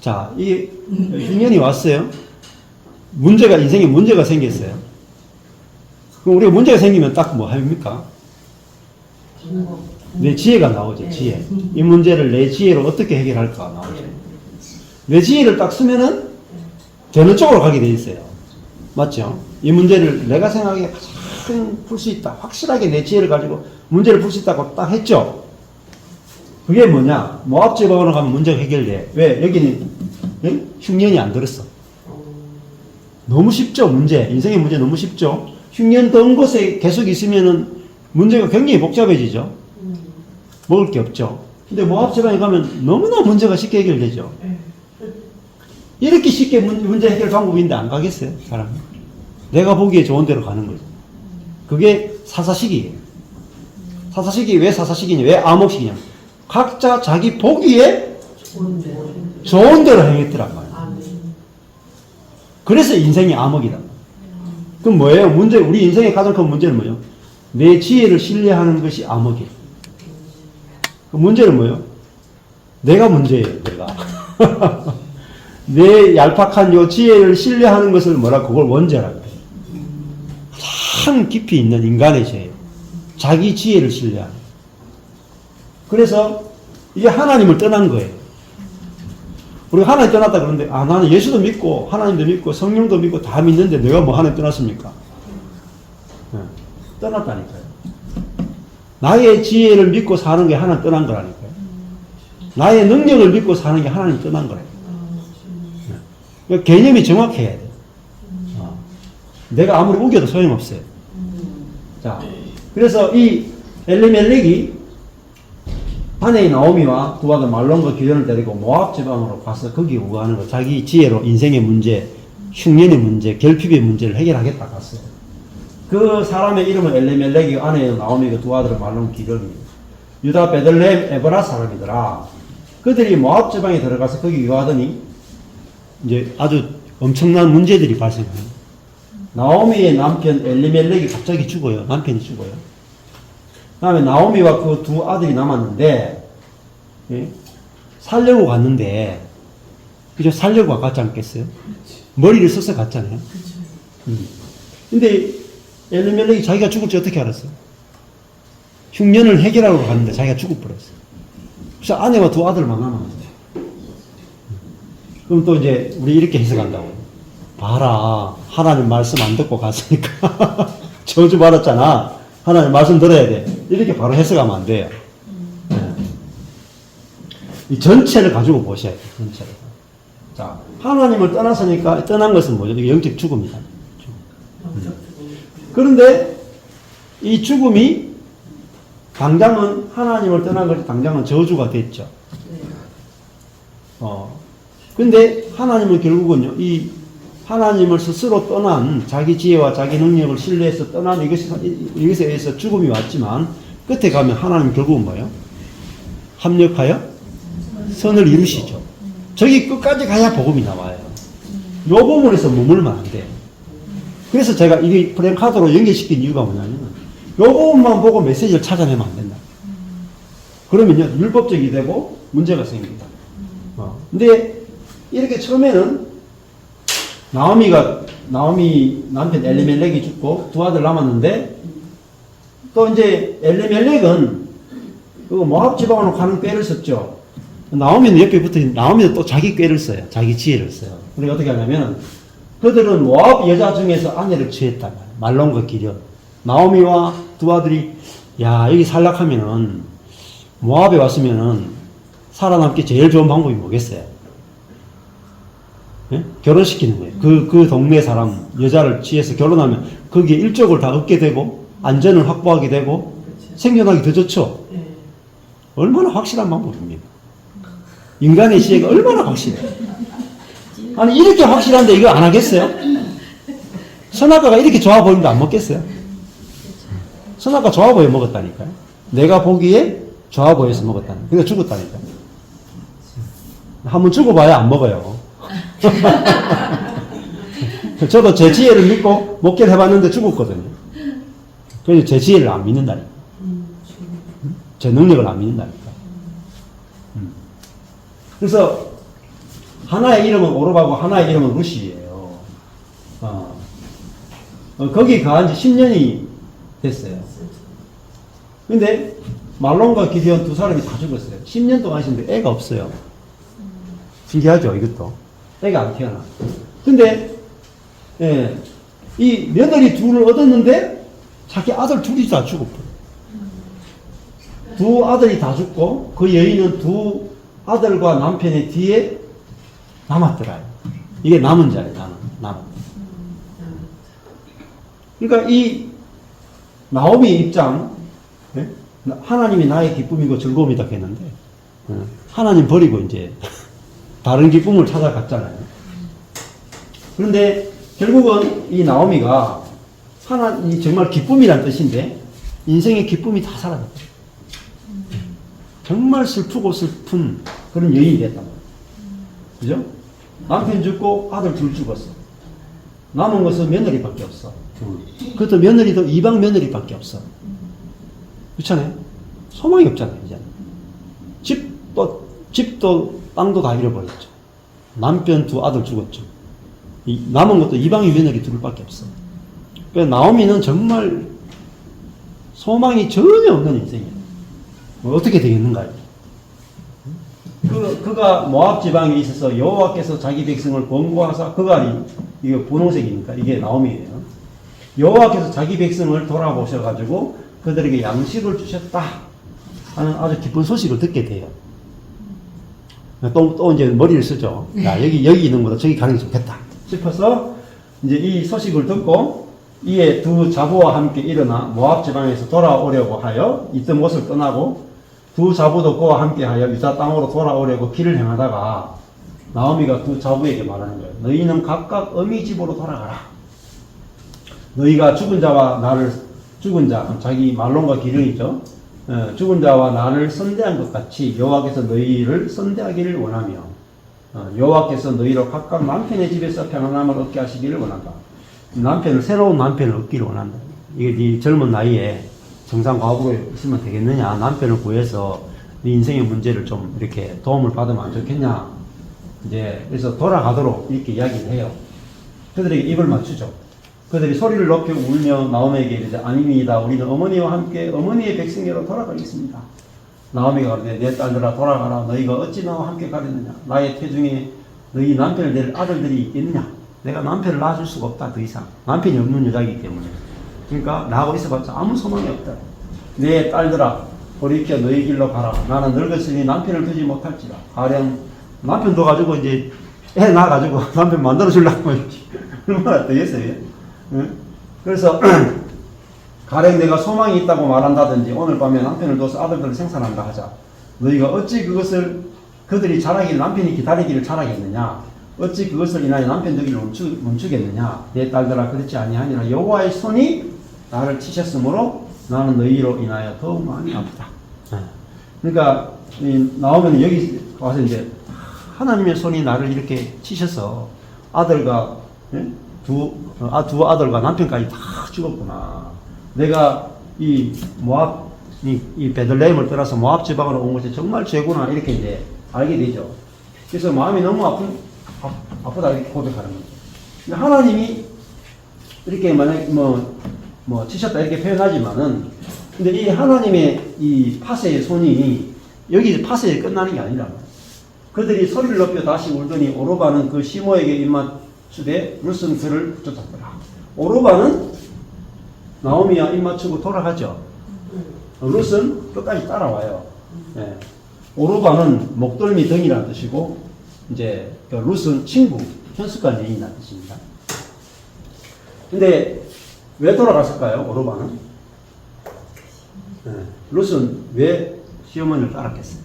자, 이 흉년이 왔어요. 인생에 문제가 생겼어요. 그럼 우리가 문제가 생기면 딱 뭐 합니까? 내 지혜가 나오죠, 지혜. 이 문제를 내 지혜로 어떻게 해결할까 나오죠. 내 지혜를 딱 쓰면은 되는 쪽으로 가게 돼 있어요. 맞죠? 이 문제를 내가 생각하기에 가장 풀 수 있다. 확실하게 내 지혜를 가지고 문제를 풀 수 있다고 딱 했죠. 그게 뭐냐? 모압 지방으로 가면 문제가 해결돼. 왜? 여기는 흉년이 안 들었어. 너무 쉽죠, 문제. 인생의 문제 너무 쉽죠. 흉년 든 곳에 계속 있으면은 문제가 굉장히 복잡해지죠. 먹을 게 없죠. 근데 모압 지방에 가면 너무나 문제가 쉽게 해결되죠. 이렇게 쉽게 문제 해결 방법인데 안 가겠어요, 사람이? 내가 보기에 좋은 데로 가는 거죠. 그게 사사시기예요. 사사시기 왜 사사시기냐? 왜 암흑시기냐? 각자 자기 보기에 좋은 대로 행했더란 말이에요. 그래서 인생이 암흑이다. 그럼 뭐예요? 우리 인생의 가장 큰 문제는 뭐예요? 내 지혜를 신뢰하는 것이 암흑이에요. 그 문제는 뭐예요? 내가 문제예요, 내가. 내 얄팍한 요 지혜를 신뢰하는 것을 뭐라 그걸 원죄라고 해요. 참 깊이 있는 인간의 죄예요. 자기 지혜를 신뢰하는. 그래서 이게 하나님을 떠난 거예요. 우리가 하나님 떠났다 그러는데, 아, 나는 예수도 믿고, 하나님도 믿고, 성령도 믿고, 다 믿는데 내가 뭐 하나님 떠났습니까? 네. 떠났다니까요. 나의 지혜를 믿고 사는 게 하나님 떠난 거라니까요. 나의 능력을 믿고 사는 게 하나님 떠난 거예요. 네. 개념이 정확해야 돼요. 내가 아무리 우겨도 소용없어요. 자, 그래서 이 엘리멜렉이 아내인 나오미와 두 아들 말론과 기련을 데리고 모압 지방으로 가서 거기 우거하는 거, 자기 지혜로 인생의 문제, 흉년의 문제, 결핍의 문제를 해결하겠다 갔어요. 그 사람의 이름은 엘리멜렉이 아내인 나오미가 두 아들은 말론 기련입니다. 유다 베들레헴 에브라 사람이더라. 그들이 모압 지방에 들어가서 거기 유하더니 이제 아주 엄청난 문제들이 발생해요. 나오미의 남편 엘리멜렉이 갑자기 죽어요. 남편이 죽어요. 그 다음에 나오미와 그 두 아들이 남았는데, 예? 살려고 갔는데, 그죠? 살려고 갔지 않겠어요? 머리를 써서 갔잖아요. 근데 엘리멜렉이 자기가 죽을지 어떻게 알았어요? 흉년을 해결하러 갔는데 자기가 죽어버렸어요. 그래서 아내와 두 아들만 남았는데. 그럼 또 이제 우리 이렇게 해석한다고. 봐라. 하나님 말씀 안 듣고 갔으니까. 저주 받았잖아. 하나님 말씀 들어야 돼. 이렇게 바로 해석하면 안 돼요. 네. 이 전체를 가지고 보셔야 돼요. 전체를. 자, 하나님을 떠났으니까 떠난 것은 뭐죠? 이게 영적 죽음이다. 그런데 이 죽음이 당장은 하나님을 떠난 것이 당장은 저주가 됐죠. 근데 하나님은 결국은요, 이 하나님을 스스로 떠난 자기 지혜와 자기 능력을 신뢰해서 떠난 이것에 의해서 죽음이 왔지만 끝에 가면 하나님 결국은 뭐예요? 합력하여 선을 이루시죠. 저기 끝까지 가야 복음이 나와요. 요 부분에서 머물면 안 돼요. 그래서 제가 이게 프랭카드로 연결시킨 이유가 뭐냐면 요 부분만 보고 메시지를 찾아내면 안 된다. 그러면요 율법적이 되고 문제가 생깁니다. 근데 이렇게 처음에는 나오미 남편 엘리멜렉이 죽고 두 아들 남았는데 또 이제 엘리멜렉은 그 모압 지방으로 가는 꾀를 썼죠. 나오미는 옆에 붙어 있는 나오미는 또 자기 꾀를 써요. 자기 지혜를 써요. 그러니까 어떻게 하냐면 그들은 모압 여자 중에서 아내를 취했다. 말론과 기련. 나오미와 두 아들이 야 여기 살락하면은 모압에 왔으면은 살아남기 제일 좋은 방법이 뭐겠어요? 예? 결혼시키는 거예요. 그 동네 사람, 여자를 취해서 결혼하면 거기에 일족을 다 얻게 되고, 안전을 확보하게 되고, 생존하기 더 좋죠? 얼마나 확실한 방법입니까? 인간의 지혜가 얼마나 확실해요? 아니, 이렇게 확실한데 이거 안 하겠어요? 선악과가 이렇게 좋아 보이는데 안 먹겠어요? 선악과 좋아 보여 먹었다니까요. 내가 보기에 좋아 보여서 먹었다니까요. 그러니까 죽었다니까요. 한번 죽어봐야 안 먹어요. 저도 제 지혜를 믿고 목회를 해봤는데 죽었거든요. 그래서 제 지혜를 안 믿는다니까. 제 능력을 안 믿는다니까. 그래서 하나의 이름은 오르바고 하나의 이름은 루시예요. 거기 가한 지 10년이 됐어요. 근데 말론과 기디온 두 사람이 다 죽었어요. 10년 동안 있었는데 애가 없어요. 신기하죠, 이것도. 애가 안 태어나. 근데, 예, 이 며느리 둘을 얻었는데, 자기 아들 둘이 다 죽었고. 두 아들이 다 죽고, 그 여인은 두 아들과 남편의 뒤에 남았더라요. 이게 남은 자예요, 남은. 그러니까 이 나오미 입장, 예? 하나님이 나의 기쁨이고 즐거움이다 했는데, 하나님 버리고 이제, 다른 기쁨을 찾아갔잖아요. 그런데 결국은 이 나오미가 하나님 정말 기쁨이란 뜻인데 인생의 기쁨이 다 사라졌어요. 정말 슬프고 슬픈 그런 여인이 됐단 말이에요. 그죠? 남편 죽고 아들 둘 죽었어. 남은 것은 며느리밖에 없어. 그것도 며느리도 이방 며느리밖에 없어. 그렇잖아요? 소망이 없잖아요, 이제. 또 집도 땅도 다 잃어버렸죠. 남편 두 아들 죽었죠. 남은 것도 이방인 며느리 둘밖에 없어. 그러니까 나오미는 정말 소망이 전혀 없는 인생이에요. 어떻게 되겠는가요? 그가 모압 지방에 있어서 여호와께서 자기 백성을 권고하사 그가 이게 분홍색이니까 이게 나오미예요. 여호와께서 자기 백성을 돌아보셔가지고 그들에게 양식을 주셨다 하는 아주 기쁜 소식을 듣게 돼요. 또 이제 머리를 쓰죠. 야, 여기 있는 것보다 저기 가는 게 좋겠다 싶어서 이제 이 소식을 듣고 이에 두 자부와 함께 일어나 모압 지방에서 돌아오려고 하여 있던 곳을 떠나고 두 자부도 그와 함께 하여 유다 땅으로 돌아오려고 길을 행하다가 나오미가 두 자부에게 말하는 거예요. 너희는 각각 어미 집으로 돌아가라. 너희가 죽은 자와 자기 말론과 기령이죠. 죽은 자와 나를 선대한 것 같이 여호와께서 너희를 선대하기를 원하며 여호와께서 너희로 각각 남편의 집에서 평안함을 얻게 하시기를 원한다. 새로운 남편을 얻기를 원한다. 이게 네 젊은 나이에 정상 과부로 있으면 되겠느냐? 남편을 구해서 네 인생의 문제를 좀 이렇게 도움을 받으면 안 좋겠냐? 이제 그래서 돌아가도록 이렇게 이야기를 해요. 그들에게 입을 맞추죠. 그들이 소리를 높여 울며 나오미에게 이르되 아닙니다. 우리는 어머니와 함께 어머니의 백성에로 돌아가겠습니다. 나오미가 그러되 내 딸들아 돌아가라. 너희가 어찌 나와 함께 가려느냐? 나의 태중에 너희 남편을 낼 아들들이 있겠느냐? 내가 남편을 낳아줄 수가 없다. 더 이상 남편이 없는 여자이기 때문에. 그러니까 나하고 있어봤자 아무 소망이 없다. 내 딸들아 돌이켜 너희 길로 가라. 나는 늙었으니 남편을 두지 못할지라. 가령 남편 둬가지고 이제 애 낳아가지고 남편 만들어 주려고 얼마나 되겠어요? 응? 그래서 가령 내가 소망이 있다고 말한다든지 오늘 밤에 남편을 둬서 아들들을 생산한다 하자. 너희가 어찌 그들이 자라기를 남편이 기다리기를 잘하겠느냐? 어찌 그것을 인하여 남편 되기를 멈추겠느냐? 내 딸들아 그렇지 아니하니라. 여호와의 손이 나를 치셨으므로 나는 너희로 인하여 더욱 마음이 아프다. 그러니까 나오면 여기 와서 이제 하나님의 손이 나를 이렇게 치셔서 아들과 두 아들과 남편까지 다 죽었구나. 내가 이 모압 이 베들레헴을 떠나서 모압 지방으로 온 것이 정말 죄구나 이렇게 이제 알게 되죠. 그래서 마음이 너무 아프다 이렇게 고백하는 거죠. 근데 하나님이 이렇게 만약 치셨다 이렇게 표현하지만은 근데 이 하나님의 이 파세의 손이 여기 파세에 끝나는 게 아니라 그들이 소리를 높여 다시 울더니 오르바는 그 시모에게 입맞추되 룻은 그를 쫓았더라. 오르바는 나오미와 입맞추고 돌아가죠. 룻은 끝까지 따라와요. 예. 오르바는 목덜미 등이라는 뜻이고 이제 그 룻은 친구, 현숙한 여인이라는 뜻입니다. 근데 왜 돌아갔을까요? 오르바는? 네. 룻은 왜 시어머니를 따랐겠어요?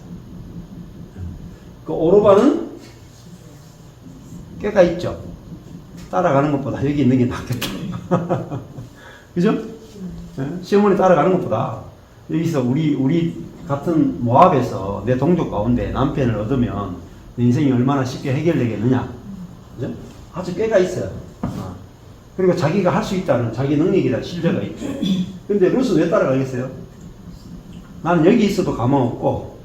그 오르바는 꾀가 있죠. 따라가는 것보다 여기 있는 게 낫겠다. 그죠? 네? 시어머니 따라가는 것보다 여기서 우리 같은 모압에서 내 동족 가운데 남편을 얻으면 내 인생이 얼마나 쉽게 해결되겠느냐. 그죠? 아주 꾀가 있어요. 그리고 자기가 할 수 있다는 자기 능력이라 신뢰가 있죠. 근데 룻은 왜 따라가겠어요? 나는 여기 있어도 가망 없고,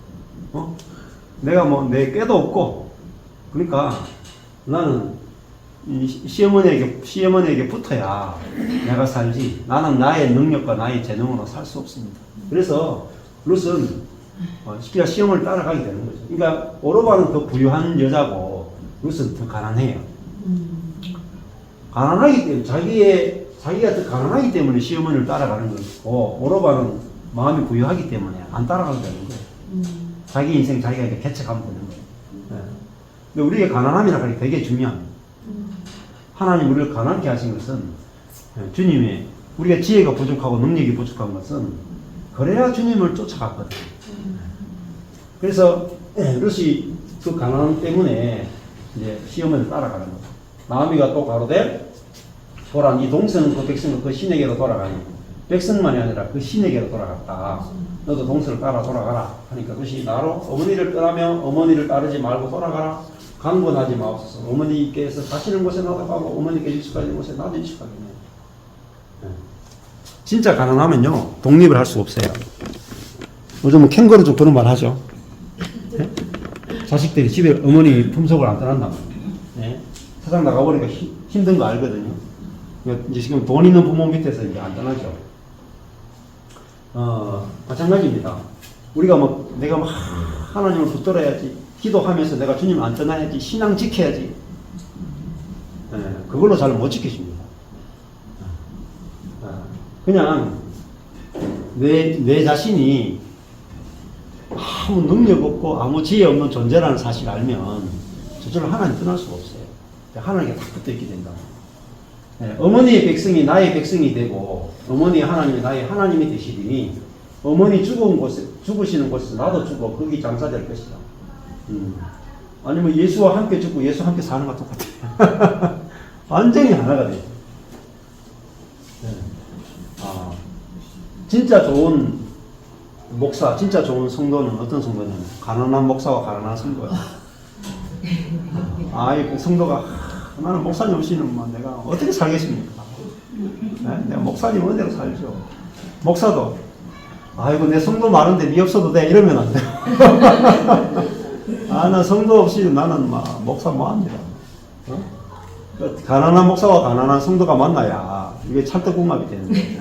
내가 내 꾀도 없고, 그러니까 나는 시어머니에게 붙어야 내가 살지. 나는 나의 능력과 나의 재능으로 살 수 없습니다. 그래서 룻은 시키가 시어머니를 따라가게 되는 거죠. 그러니까 오르바는 더 부유한 여자고 룻은 더 가난해요. 가난하기 때문에 자기가 더 가난하기 때문에 시어머니를 따라가는 거고 오르바는 마음이 부유하기 때문에 안 따라가게 되는 거예요. 자기 인생 자기가 이렇게 개척하면 되는 거예요. 네. 근데 우리의 가난함이라는 게 되게 중요합니다. 하나님 우리를 가난케 하신 것은 주님의 우리가 지혜가 부족하고 능력이 부족한 것은 그래야 주님을 쫓아갔거든요. 그래서 룻이 그 가난 때문에 이제 시어머니를 따라가는 거죠. 나오미가 또 가로되 보라 이 동생은 그 백성은 그 신에게로 돌아가니 백성만이 아니라 그 신에게로 돌아갔다. 너도 동생을 따라 돌아가라 하니까 룻이 나로 어머니를 떠나며 어머니를 따르지 말고 돌아가라. 강권하지 마옵소서. 어머니께서 가시는 곳에 나도 가고 어머니께 익숙하신 곳에 나도 익숙하겠네. 진짜 가난하면요 독립을 할 수 없어요. 요즘은 캥거루족 그런 말 하죠. 네? 자식들이 집에 어머니 품속을 안 떠난단 말이에요. 네? 세상 나가보니까 힘든 거 알거든요. 이제 지금 돈 있는 부모 밑에서 이제 안 떠나죠. 마찬가지입니다. 우리가 뭐, 내가 막 하나님을 붙들어야지, 기도하면서 내가 주님 안 떠나야지, 신앙 지켜야지. 그걸로 잘 못 지켜집니다. 그냥 내 자신이 아무 능력 없고 아무 지혜 없는 존재라는 사실을 알면 저절로 하나님 떠날 수가 없어요. 하나님께 딱 붙어 있게 된다. 어머니의 백성이 나의 백성이 되고 어머니 하나님이 나의 하나님이 되시리니 어머니 죽으시는 곳에서 나도 죽어 거기 장사될 것이다. 아니면 예수와 함께 죽고 예수와 함께 사는 것과 똑같아요. 완전히 하나가 돼요. 진짜 좋은 목사, 진짜 좋은 성도는 어떤 성도냐면 가난한 목사와 가난한 성도예요. 그 성도가 나는 목사님 없이는 뭐 내가 어떻게 살겠습니까? 내가 목사님 은혜로 살죠. 목사도 아이고 내 성도 많은데 네 없어도 돼 이러면 안 돼. 나 성도 없이 나는 목사 뭐 합니다. 가난한 목사와 가난한 성도가 만나야 이게 찰떡궁합이 되는데.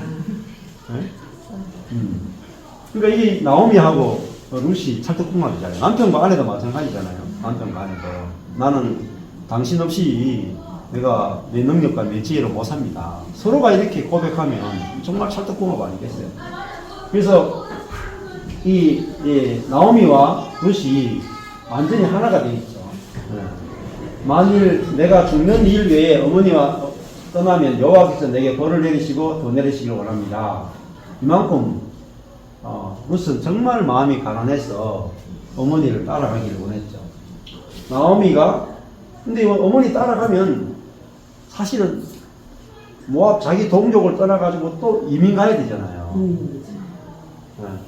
그러니까 이게 나오미하고 룻이 찰떡궁합이잖아요. 남편과 아내도 마찬가지잖아요. 남편과 아내도 나는 당신 없이 내가 내 능력과 내 지혜로 못 삽니다. 서로가 이렇게 고백하면 정말 찰떡궁합 아니겠어요? 그래서 이 나오미와 룻이 완전히 하나가 되어 있죠. 만일 내가 죽는 일 외에 어머니와 떠나면 여호와께서 내게 벌을 내리시고 더 내리시길 원합니다. 이만큼 룻은 정말 마음이 가난해서 어머니를 따라가기를 원했죠. 나오미가 근데 어머니 따라가면 사실은 모압 자기 동족을 떠나가지고 또 이민 가야 되잖아요.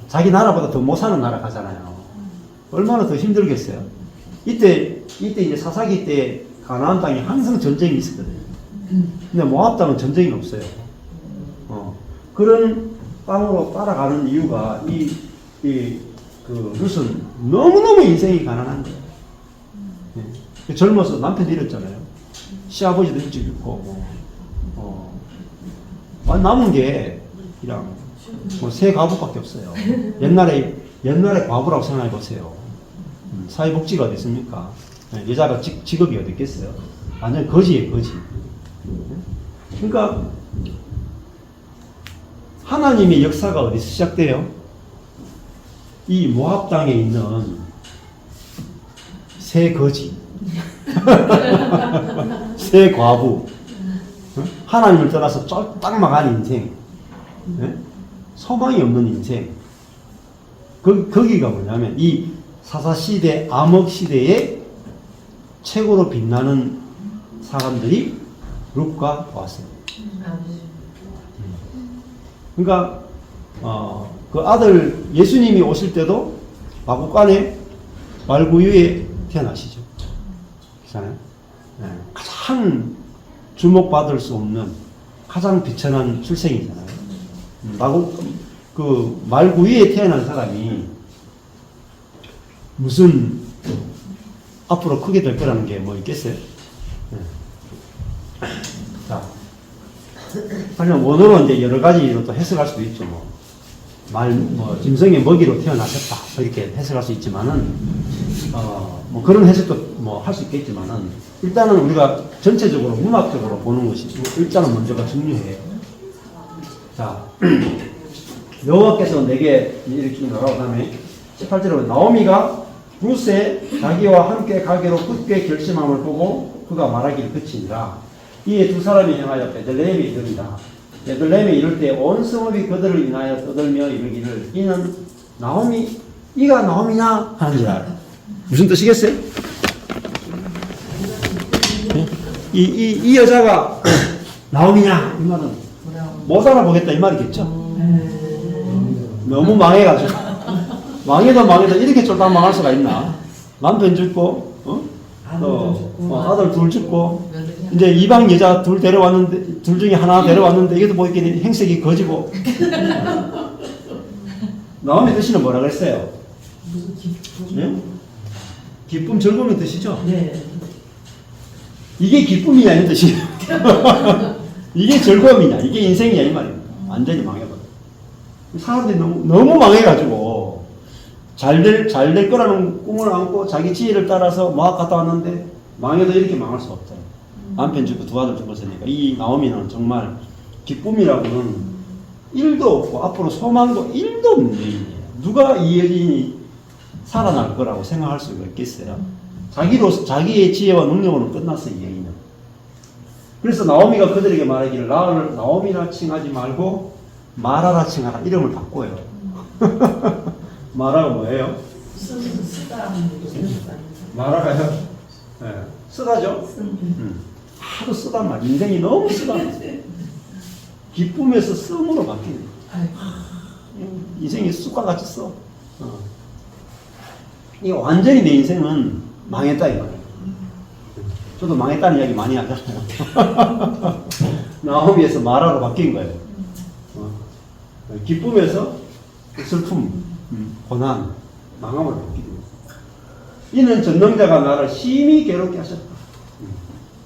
자기 나라보다 더 못 사는 나라 가잖아요. 얼마나 더 힘들겠어요. 이때 이제 사사기 때 가나안 땅에 항상 전쟁이 있었거든요. 근데 모압 땅은 전쟁이 없어요. 그런 땅으로 따라가는 이유가 룻은 너무너무 인생이 가난한 거예요. 젊어서 남편 잃었잖아요. 시아버지도 일찍 죽고, 남은 게 그냥 세 과부밖에 없어요. 옛날에 과부라고 생각해 보세요. 사회복지가 어디 있습니까? 여자가 직업이 어디 있겠어요? 완전 거지예요, 거지. 그러니까 하나님의 역사가 어디서 시작돼요? 이 모압 땅에 있는 새 거지, 새 과부, 하나님을 떠나서 쫄딱 망한 인생, 소망이 없는 인생. 거기가 뭐냐면 이 사사시대, 암흑시대에 최고로 빛나는 사람들이 룻과 보아스입니다. 그러니까 그 아들 예수님이 오실 때도 마구간에 말구유에 태어나시죠. 그렇잖아요. 가장 주목받을 수 없는 가장 비천한 출생이잖아요. 말구유에 태어난 사람이 무슨 앞으로 크게 될 거라는 게 뭐 있겠어요? 자, 하지만 원어로 이제 여러 가지로 또 해석할 수도 있죠. 짐승의 먹이로 태어나셨다. 이렇게 해석할 수 있지만은, 그런 해석도 할 수 있겠지만은, 일단은 우리가 전체적으로 문학적으로 보는 것이 일단은 먼저가 중요해요. 자, 여호와께서 내게 이렇게 나가고 다음에 18절에 나오미가 룻의 자기와 함께 가기로 굳게 결심함을 보고 그가 말하기를 그치니라. 이에 두 사람이 향하여 베들레헴에 이르니라. 베들레헴에 이를 때 온 성읍이 그들을 인하여 떠들며 이르기를 이는 나오미, 이가 나오미냐 하는 줄 알아. 무슨 뜻이겠어요? 이 여자가 나오미냐 이 말은 못 알아보겠다 이 말이겠죠. 너무 망해가지고 망해도 이렇게 쫄딱 망할 수가 있나? 남편 죽고 아들 둘 죽고 이제 이방 여자 둘 데려왔는데 둘 중에 하나 데려왔는데 이것도 뭐 이렇게 행색이 거지고 나오미 뜻이는 뭐라 그랬어요? 기쁨, 즐거움의 뜻이죠. 네. 이게 기쁨이냐는 뜻이에요. 이게 즐거움이냐, 이게 인생이냐 이 말이에요. 완전히 망해버려. 사람들이 너무 망해가지고 잘 될 거라는 꿈을 안고 자기 지혜를 따라서 막 갔다 왔는데 망해도 이렇게 망할 수 없잖아요. 남편 죽고 두 아들 죽었으니까 이 나오미는 정말 기쁨이라고는 1도 없고 앞으로 소망도 1도 없는 여인이에요. 누가 이 여인이 살아날 거라고 생각할 수가 있겠어요? 자기의 지혜와 능력으로는 끝났어, 이 여인은. 그래서 나오미가 그들에게 말하기를 나를 나오미라 칭하지 말고 마라라 칭하라. 이름을 바꿔요. 마라가 뭐예요? 쓰다. 마라가요? 네. 쓰다죠? 하도 쓰단 말. 인생이 너무 쓰다. 기쁨에서 씀으로 바뀌는 거예요. 인생이 쑥과 같이 써. 이게 완전히 내 인생은 망했다 이 말이에요. 저도 망했다는 이야기 많이 하잖아요. 나오미에서 마라로 바뀐 거예요. 기쁨에서 슬픔, 고난, 망함으로 바뀌는 거예요. 이는 전능자가 나를 심히 괴롭게 하셨다.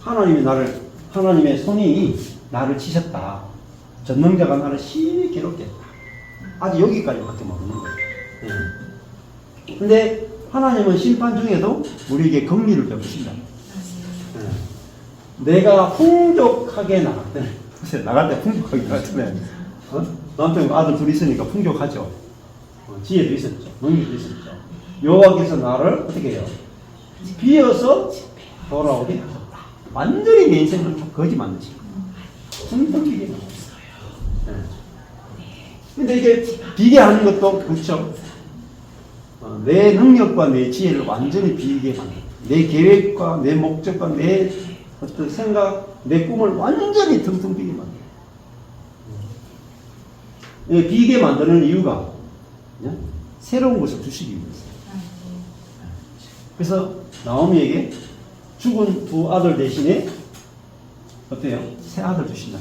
하나님의 손이 나를 치셨다. 전능자가 나를 심히 괴롭게 했다. 아직 여기까지밖에 모르는 거예요. 근데 하나님은 심판 중에도 우리에게 긍휼을 베푸신다. 내가 풍족하게 나갈 때 풍족하게 나갔잖아요. 남편 아들 둘이 있으니까 풍족하죠. 지혜도 있었죠. 능력도 있었죠. 여호와께서 나를 어떻게 해요? 비어서 돌아오게 하셨다. 완전히 내 인생을 거지 만드신 거예요. 풍족하게 나왔어요. 근데 이게 비교하는 것도 그렇죠. 내 능력과 내 지혜를 완전히 비게 만든다. 내 계획과 내 목적과 내 어떤 생각, 내 꿈을 완전히 텅텅 비게 만든다. 비게 만드는 이유가 새로운 것을 주시기 위해서. 그래서 나오미에게 죽은 두 아들 대신에 어때요? 새 아들 주신다.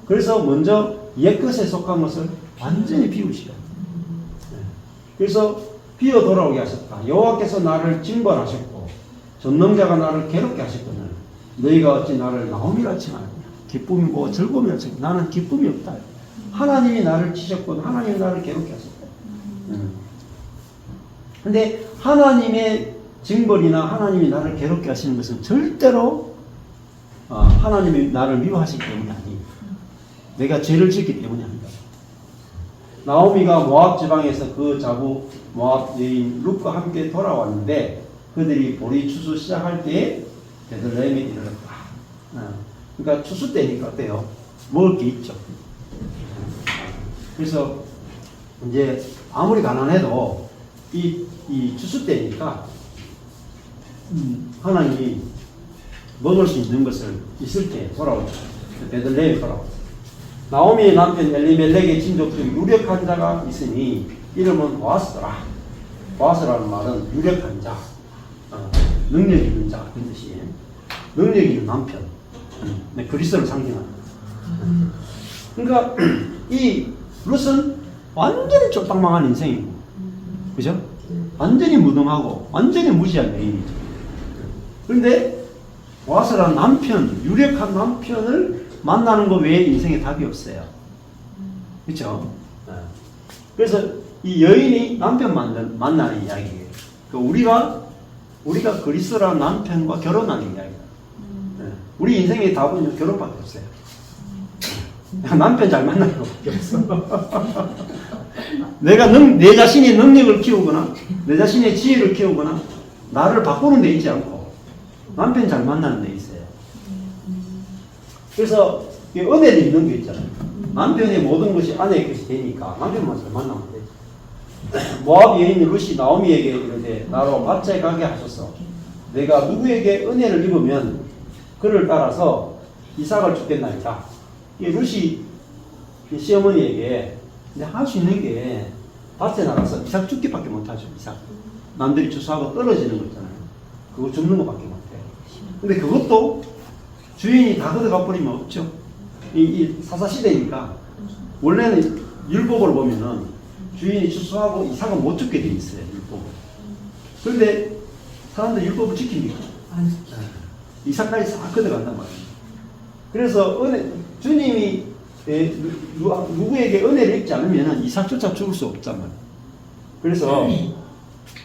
그래서 먼저 옛것에 속한 것을 완전히 비우시라. 그래서 비어 돌아오게 하셨다. 여호와께서 나를 징벌하셨고 전능자가 나를 괴롭게 하셨거늘 너희가 어찌 나를 나오미라 칭하느냐. 기쁨이고 즐거움이라 칭하느냐. 나는 기쁨이 없다. 하나님이 나를 치셨고 하나님이 나를 괴롭게 하셨다. 근데 하나님의 징벌이나 하나님이 나를 괴롭게 하시는 것은 절대로 하나님이 나를 미워하시기 때문이 아니에요. 내가 죄를 짓기 때문이 아니다. 나오미가 모압 지방에서 그 자부 모압 여인 룻과 함께 돌아왔는데 그들이 보리 추수 시작할 때에 베들레헴에 이르렀다. 그러니까 추수 때니까 어때요? 먹을 게 있죠. 그래서 이제 아무리 가난해도 이 추수 때니까 하나님이 먹을 수 있는 것을 있을 때 돌아오죠. 베들레헴에 돌아오죠. 나오미의 남편 엘리멜렉의 친족 중 유력한 자가 있으니 이름은 보아스더라. 보아스라는 말은 유력한 자, 능력 있는 자 그런 뜻이에요. 능력 있는 남편, 그리스도를 상징하는. 그러니까 이 룻은 완전히 쫄딱망한 인생이고, 그죠? 완전히 무능하고 완전히 무지한 여인이죠. 그런데 보아스라는 남편, 유력한 남편을 만나는 것 외에 인생에 답이 없어요. 그렇죠? 그래서 이 여인이 남편 만나는 이야기예요. 우리가 그리스도라는 남편과 결혼하는 이야기예요. 우리 인생의 답은 결혼밖에 없어요. 남편 잘 만나는 것밖에 없어. 내 자신의 능력을 키우거나 내 자신의 지혜를 키우거나 나를 바꾸는 데 있지 않고 남편 잘 만나는 데 있어요. 그래서 은혜를 있는 게 있잖아요. 남편의 모든 것이 아내의 것이 되니까 남편만 잘 만나면 되죠. 모압 여인 룻이 나오미에게 이르되 나로 밭에 가게 하소서. 내가 누구에게 은혜를 입으면 그를 따라서 이삭을 주겠나이다. 이 룻이 시어머니에게 할 수 있는 게 밭에 나가서 이삭 죽기밖에 못하죠. 이삭. 남들이 추수하고 떨어지는 거 있잖아요. 그거 줍는 것밖에 못해요. 근데 그것도 주인이 다 걷어가 버리면 없죠. 이 사사시대니까 원래는 율법을 보면은 주인이 추수하고 이삭은 못 죽게 돼 있어요. 율법을. 그런데 사람들이 율법을 지킵니까? 안 지켜. 이삭까지 싹 걷어간단 말이에요. 그래서 주님이 누구에게 은혜를 입지 않으면 이삭조차 죽을 수 없단 말이에요. 그래서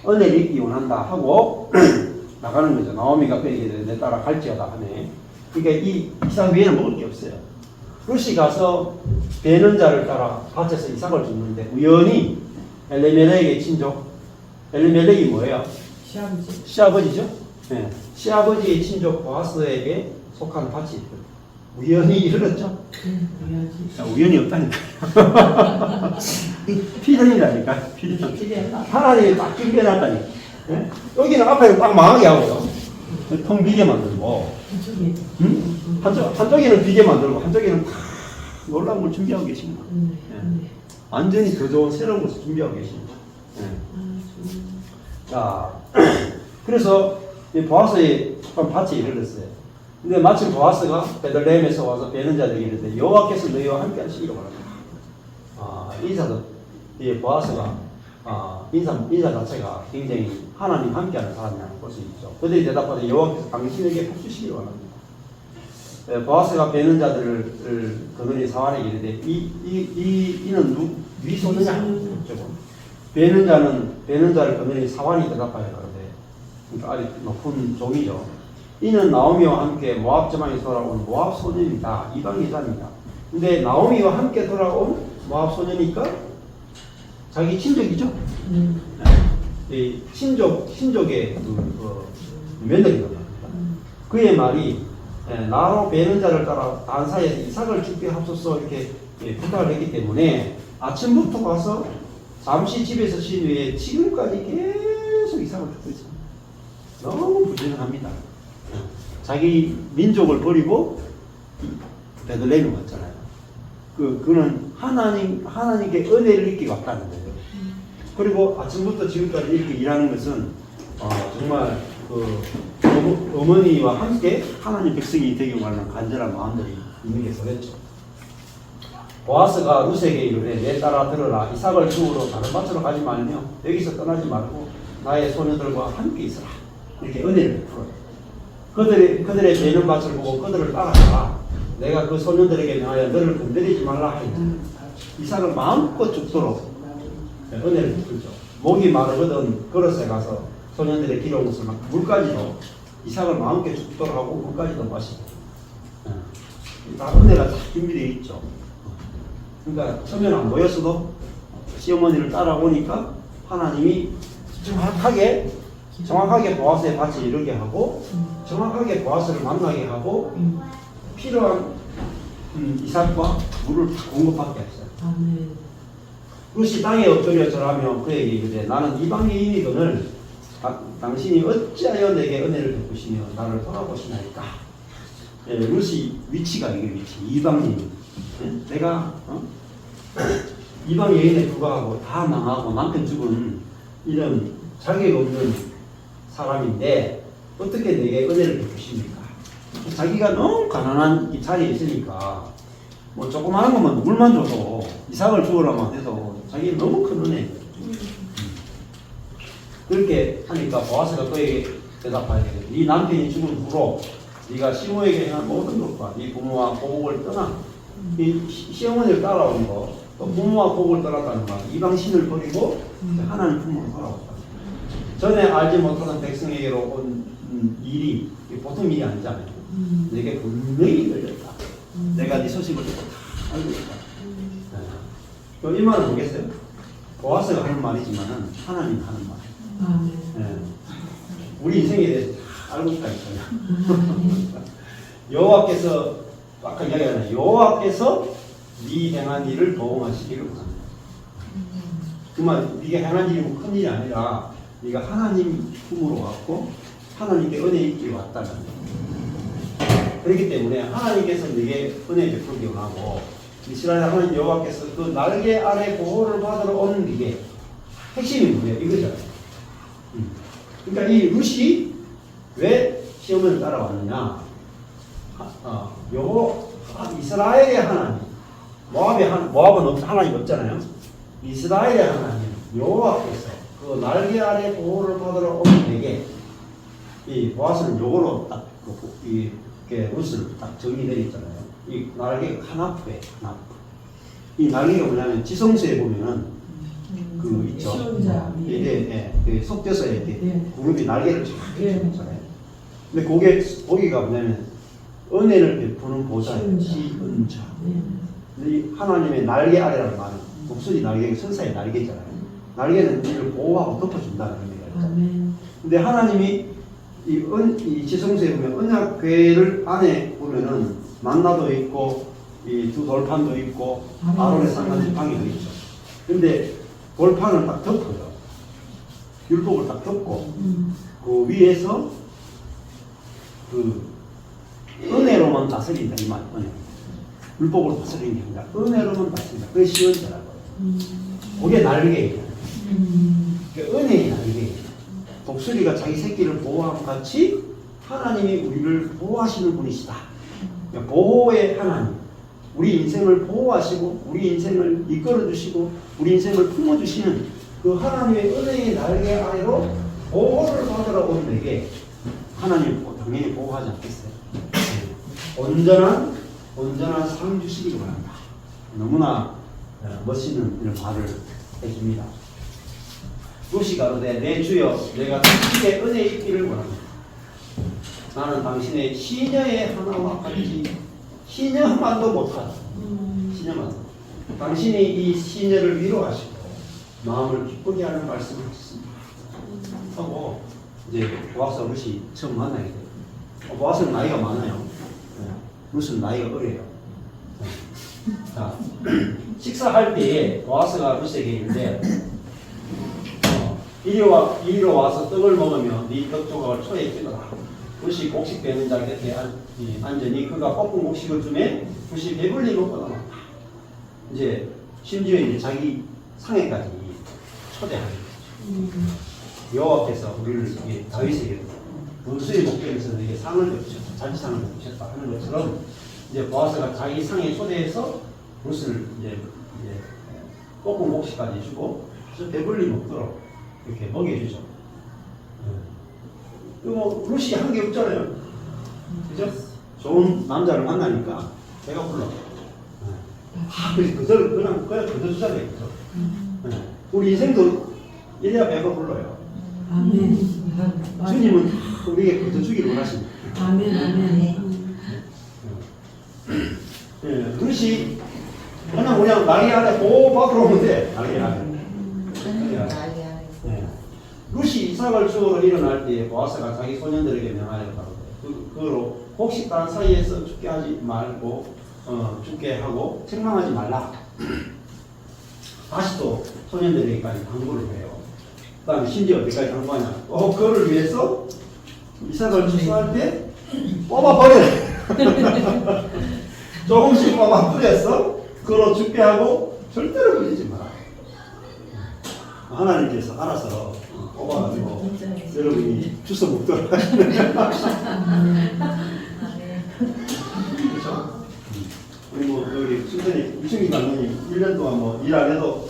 은혜를 입기 원한다 하고 나가는 거죠. 나오미가 그에게 내 따라 갈지어다 하네. 그러니까 이 이삭 외에는 먹을 게 없어요. 룻이 가서 베는 자를 따라 밭에서 이삭을 줍는데 우연히 엘리멜렉의 친족, 엘리멜렉이 뭐예요? 시아버지. 시아버지죠? 네. 시아버지의 친족 보아스에게 속한 밭이 있거든요. 우연히 이르렀죠? 우연히. 우연이 없다니까. 필연이라니까. 필연. 하나님이 딱 준비해놨다니까. 네? 여기는 앞에 딱 망하게 하고요. 통 비게 만들고. 그쪽에. 응? 한쪽에는 비게 만들고, 한쪽에는 다 놀라운 걸 준비하고 계십니다. 네. 완전히 더 좋은 새로운 것을 준비하고 계십니다. 네. 자, 그래서 보아스의 밭에 이르렀어요. 근데 마침 보아스가 베들레헴에서 와서 베는 자들에게 이르되 여호와께서 너희와 함께 하시기를 바랍니다. 인사도 보아스가 인사 자체가 굉장히 하나님 함께하는 사람이라고 볼 수 있죠. 그들이 대답하되 여호와께서 당신에게 복 주시기를 바랍니다. 보아스가 베는 자들을 그들이 사환에게 이르되 이는 누이 소느냐? 베는 자를 그들이 사환이 대답하여 가로되 그러니까 아주 높은 종이죠. 이는 나오미와 함께 모압 지방에 돌아온 모압 소년이다. 이방 여자입니다. 근데 나오미와 함께 돌아온 모압 소년이니까 자기 친족이죠. 이 친족의 며느리거든요. 그의 말이 나로 베는 자를 따라 단사에서 이삭을 죽게 하소서 이렇게 부탁을 했기 때문에 아침부터 가서 잠시 집에서 쉰 후에 지금까지 계속 이삭을 죽고 있습니다. 너무 부지런합니다. 자기 민족을 버리고 베들레헴에 왔잖아요. 그는 하나님께 은혜를 입기 왔다는 거예요. 그리고 아침부터 지금까지 이렇게 일하는 것은 정말 어머니와 함께 하나님 백성이 되기 원하는 간절한 마음들이 있는 게 보였죠. 보아스가 룻에게 이르되 내 따라 들으라. 이삭을 주우러 다른 밭으로 가지 말며 여기서 떠나지 말고 나의 소녀들과 함께 있으라. 이렇게 은혜를 베풀어요. 그들의 베는 밭을 보고 그들을 따라가라. 내가 그 소년들에게 명하여 너를 건드리지 말라 하니라. 이삭을 마음껏 죽도록 은혜를 베풀죠. 목이 마르거든 그릇에 가서 소년들의 기러운 것을 물까지도 이삭을 마음껏 죽도록 하고 물까지도 마시고 다 은혜가 다 준비되어 있죠. 그러니까 처음에는 안 보였어도 시어머니를 따라오니까 하나님이 정확하게 보아스의 밭에 이르게 하고 정확하게 보아스를 만나게 하고 필요한 이삭과 물을 공급하게 했어요. 룻이 땅에 엎드려 절하며 그에게 이르되 나는 이방인이거늘 당신이 어찌하여 내게 은혜를 베푸시며 나를 돌아보시나이까. 룻이 위치가 이게 위치 이방인. 내가 이방 여인에 불과하고 다 망하고 남편 죽은 이런 자격 없는 사람인데 어떻게 내게 은혜를 베푸십니까? 자기가 너무 가난한 이 자리에 있으니까 뭐 조그마한 것만 물만 줘도 이삭을 주우라만 해도 자기는 너무 큰 은혜예요. 그렇게 하니까 보아스가 그에게 대답하되 네 남편이 죽은 후로 네가 시모에게 행한 모든 것과 네 부모와 고국을 떠나 이 시어머니를 따라온 거, 또 부모와 고국을 떠났다는 말, 이방 신을 버리고 하나님 품으로 돌아왔다. 전에 알지 못하던 백성에게로 온 일이 보통 일이 아니잖아요. 내게 분명히 들렸다. 내가 네 소식을 듣고 다 알고 있다. 이 말은 뭐겠어요? 보아스가 하는 말이지만 하나님 하는 말. 우리 인생에 대해서 다 알고 있다니까요. 여호와께서 아까 이야기하잖아요. 여호와께서 네 행한 일을 보응하시기를 원합니다. 그만 네가 행한 일이 큰 일이 아니라 네가 하나님 품으로 왔고 하나님께 은혜 입기 왔다는 거예요. 그렇기 때문에 하나님께서 네게 은혜 베풀기 원하고 이스라엘 하나님 여호와께서 그 날개 아래 보호를 받으러 오는 게 핵심이 뭐예요? 이거잖아요. 그러니까 이 룻이 왜 시어머니를 따라왔느냐? 이스라엘의 하나님, 모압은 하나님 없잖아요. 이스라엘의 하나님 여호와께서 그 날개 아래 보호를 받으러 오면 되게 이 보아스는 요거로 딱 이렇게 옷을 딱 정리되어 있잖아요. 이 날개가 카나프에 카나프. 이 날개가 뭐냐면 지성서에 보면은 그 있죠. 시온자. 이게 그 속죄서에 이렇게 네. 구름이 날개를 쫙 네. 펼쳐놓잖아요. 근데 그게 거기가 뭐냐면 은혜를 베푸는 보좌, 시은자. 시은자. 네. 근데 이 하나님의 날개 아래라는 말은 독수리 날개가 천사의 날개잖아요. 날개는 우리를 보호하고 덮어준다는 의미가 있죠. 아멘. 근데 하나님이 이 지성소에 보면 언약궤를 안에 보면은 만나도 있고 이 두 돌판도 있고 아론의 상관 지팡이도 있죠. 근데 돌판을 딱 덮어요. 율법을 딱 덮고 그 위에서 그 은혜로만 다스린다 이 말. 은혜. 율법으로 다스리는 게 아니라 은혜로만 다스린다. 그게 시원자라고. 그게 날개예요. 그게 은혜의 날개예요. 독수리가 자기 새끼를 보호함 같이 하나님이 우리를 보호하시는 분이시다. 그러니까 보호의 하나님. 우리 인생을 보호하시고 우리 인생을 이끌어주시고 우리 인생을 품어주시는 그 하나님의 은혜의 날개 아래로 보호를 받으러 온 내게 하나님 당연히 보호하지 않겠어요. 온전한 상 주시기를 바랍니다. 너무나 멋있는 이런 말을 해줍니다. 롯이 가로되 내 주여 내가 당신의 은혜 있기를 원합니다. 나는 당신의 시녀의 하나와 같이 시녀만도 못하다. 시녀만도. 당신이 이 시녀를 위로하시고 마음을 기쁘게 하는 말씀을 하셨습니다. 하고 이제 보아스와 롯이 처음 만나게 돼요. 보아스는 나이가 많아요. 롯은 나이가 어려요. 자, 식사할 때에 보아스가 롯에게 이르되 이리로 와서 떡을 먹으며 네 떡 조각을 초에 끼너라. 롯이 곡식되는 자 곁에 앉으니 그가 볶은 곡식을 주매 롯이 배불리 먹고 남았다. 이제 심지어 이제 자기 상에까지 초대하는 거죠. 여호와께서 우리를 다윗에게 문수의 목전에서 이게 상을 베푸셨다, 잔치상을 베푸셨다 하는 것처럼 이제 보아스가 자기 상에 초대해서 롯을 이제 볶은 곡식까지 주고 아주 배불리 먹도록 이렇게 먹여주죠. 뭐 롯이 한 게 없잖아요. 그죠? 좋은 남자를 만나니까 배가 불러. 그냥 그저 주잖아요. 그죠? 우리 인생도 이래야 배가 불러요. 아멘. 주님은 우리에게 그저 주기를 원하십니다. 아멘. 아멘. 롯이 그냥 날개 아래 보호받으러 오는데 날개 아래. 롯이 이삭을 주우러 일어날 때에 보아스가 자기 소년들에게 명하였다고 그로 곡식단 사이에서 죽게 하지 말고 죽게 하고 책망하지 말라. 다시 또 소년들에게까지 당부를 해요. 그 다음에 심지어 어디까지 당부하냐. 그를 위해서 이삭을 추수할 때 뽑아버려. 조금씩 뽑아버려서 그로 죽게 하고 절대로 걸리지 마라. 하나님께서 알아서 뽑아가지고 여러분이 주워 먹도록 하시는 그렇죠? 우리 뭐 여기 순전히 유승기 감독님 1년 동안 뭐 일 안 해도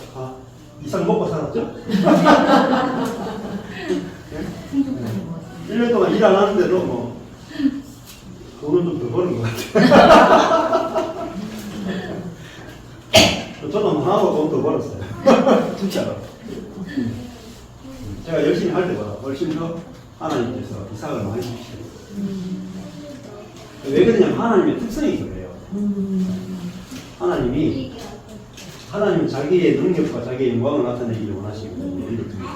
이상 먹고 살았죠? 1년 동안 일 안 하는데도 뭐 돈은 좀 더 버는 것 같아요. 저도 하나도 돈 더 벌었어요. 진짜로. 제가 열심히 할 때보다 훨씬 더 하나님께서 이삭을 많이 주시죠. 왜 그러냐면 하나님의 특성이 그래요. 하나님은 자기의 능력과 자기의 영광을 나타내기를 원하시거든요. 우리를 통해서.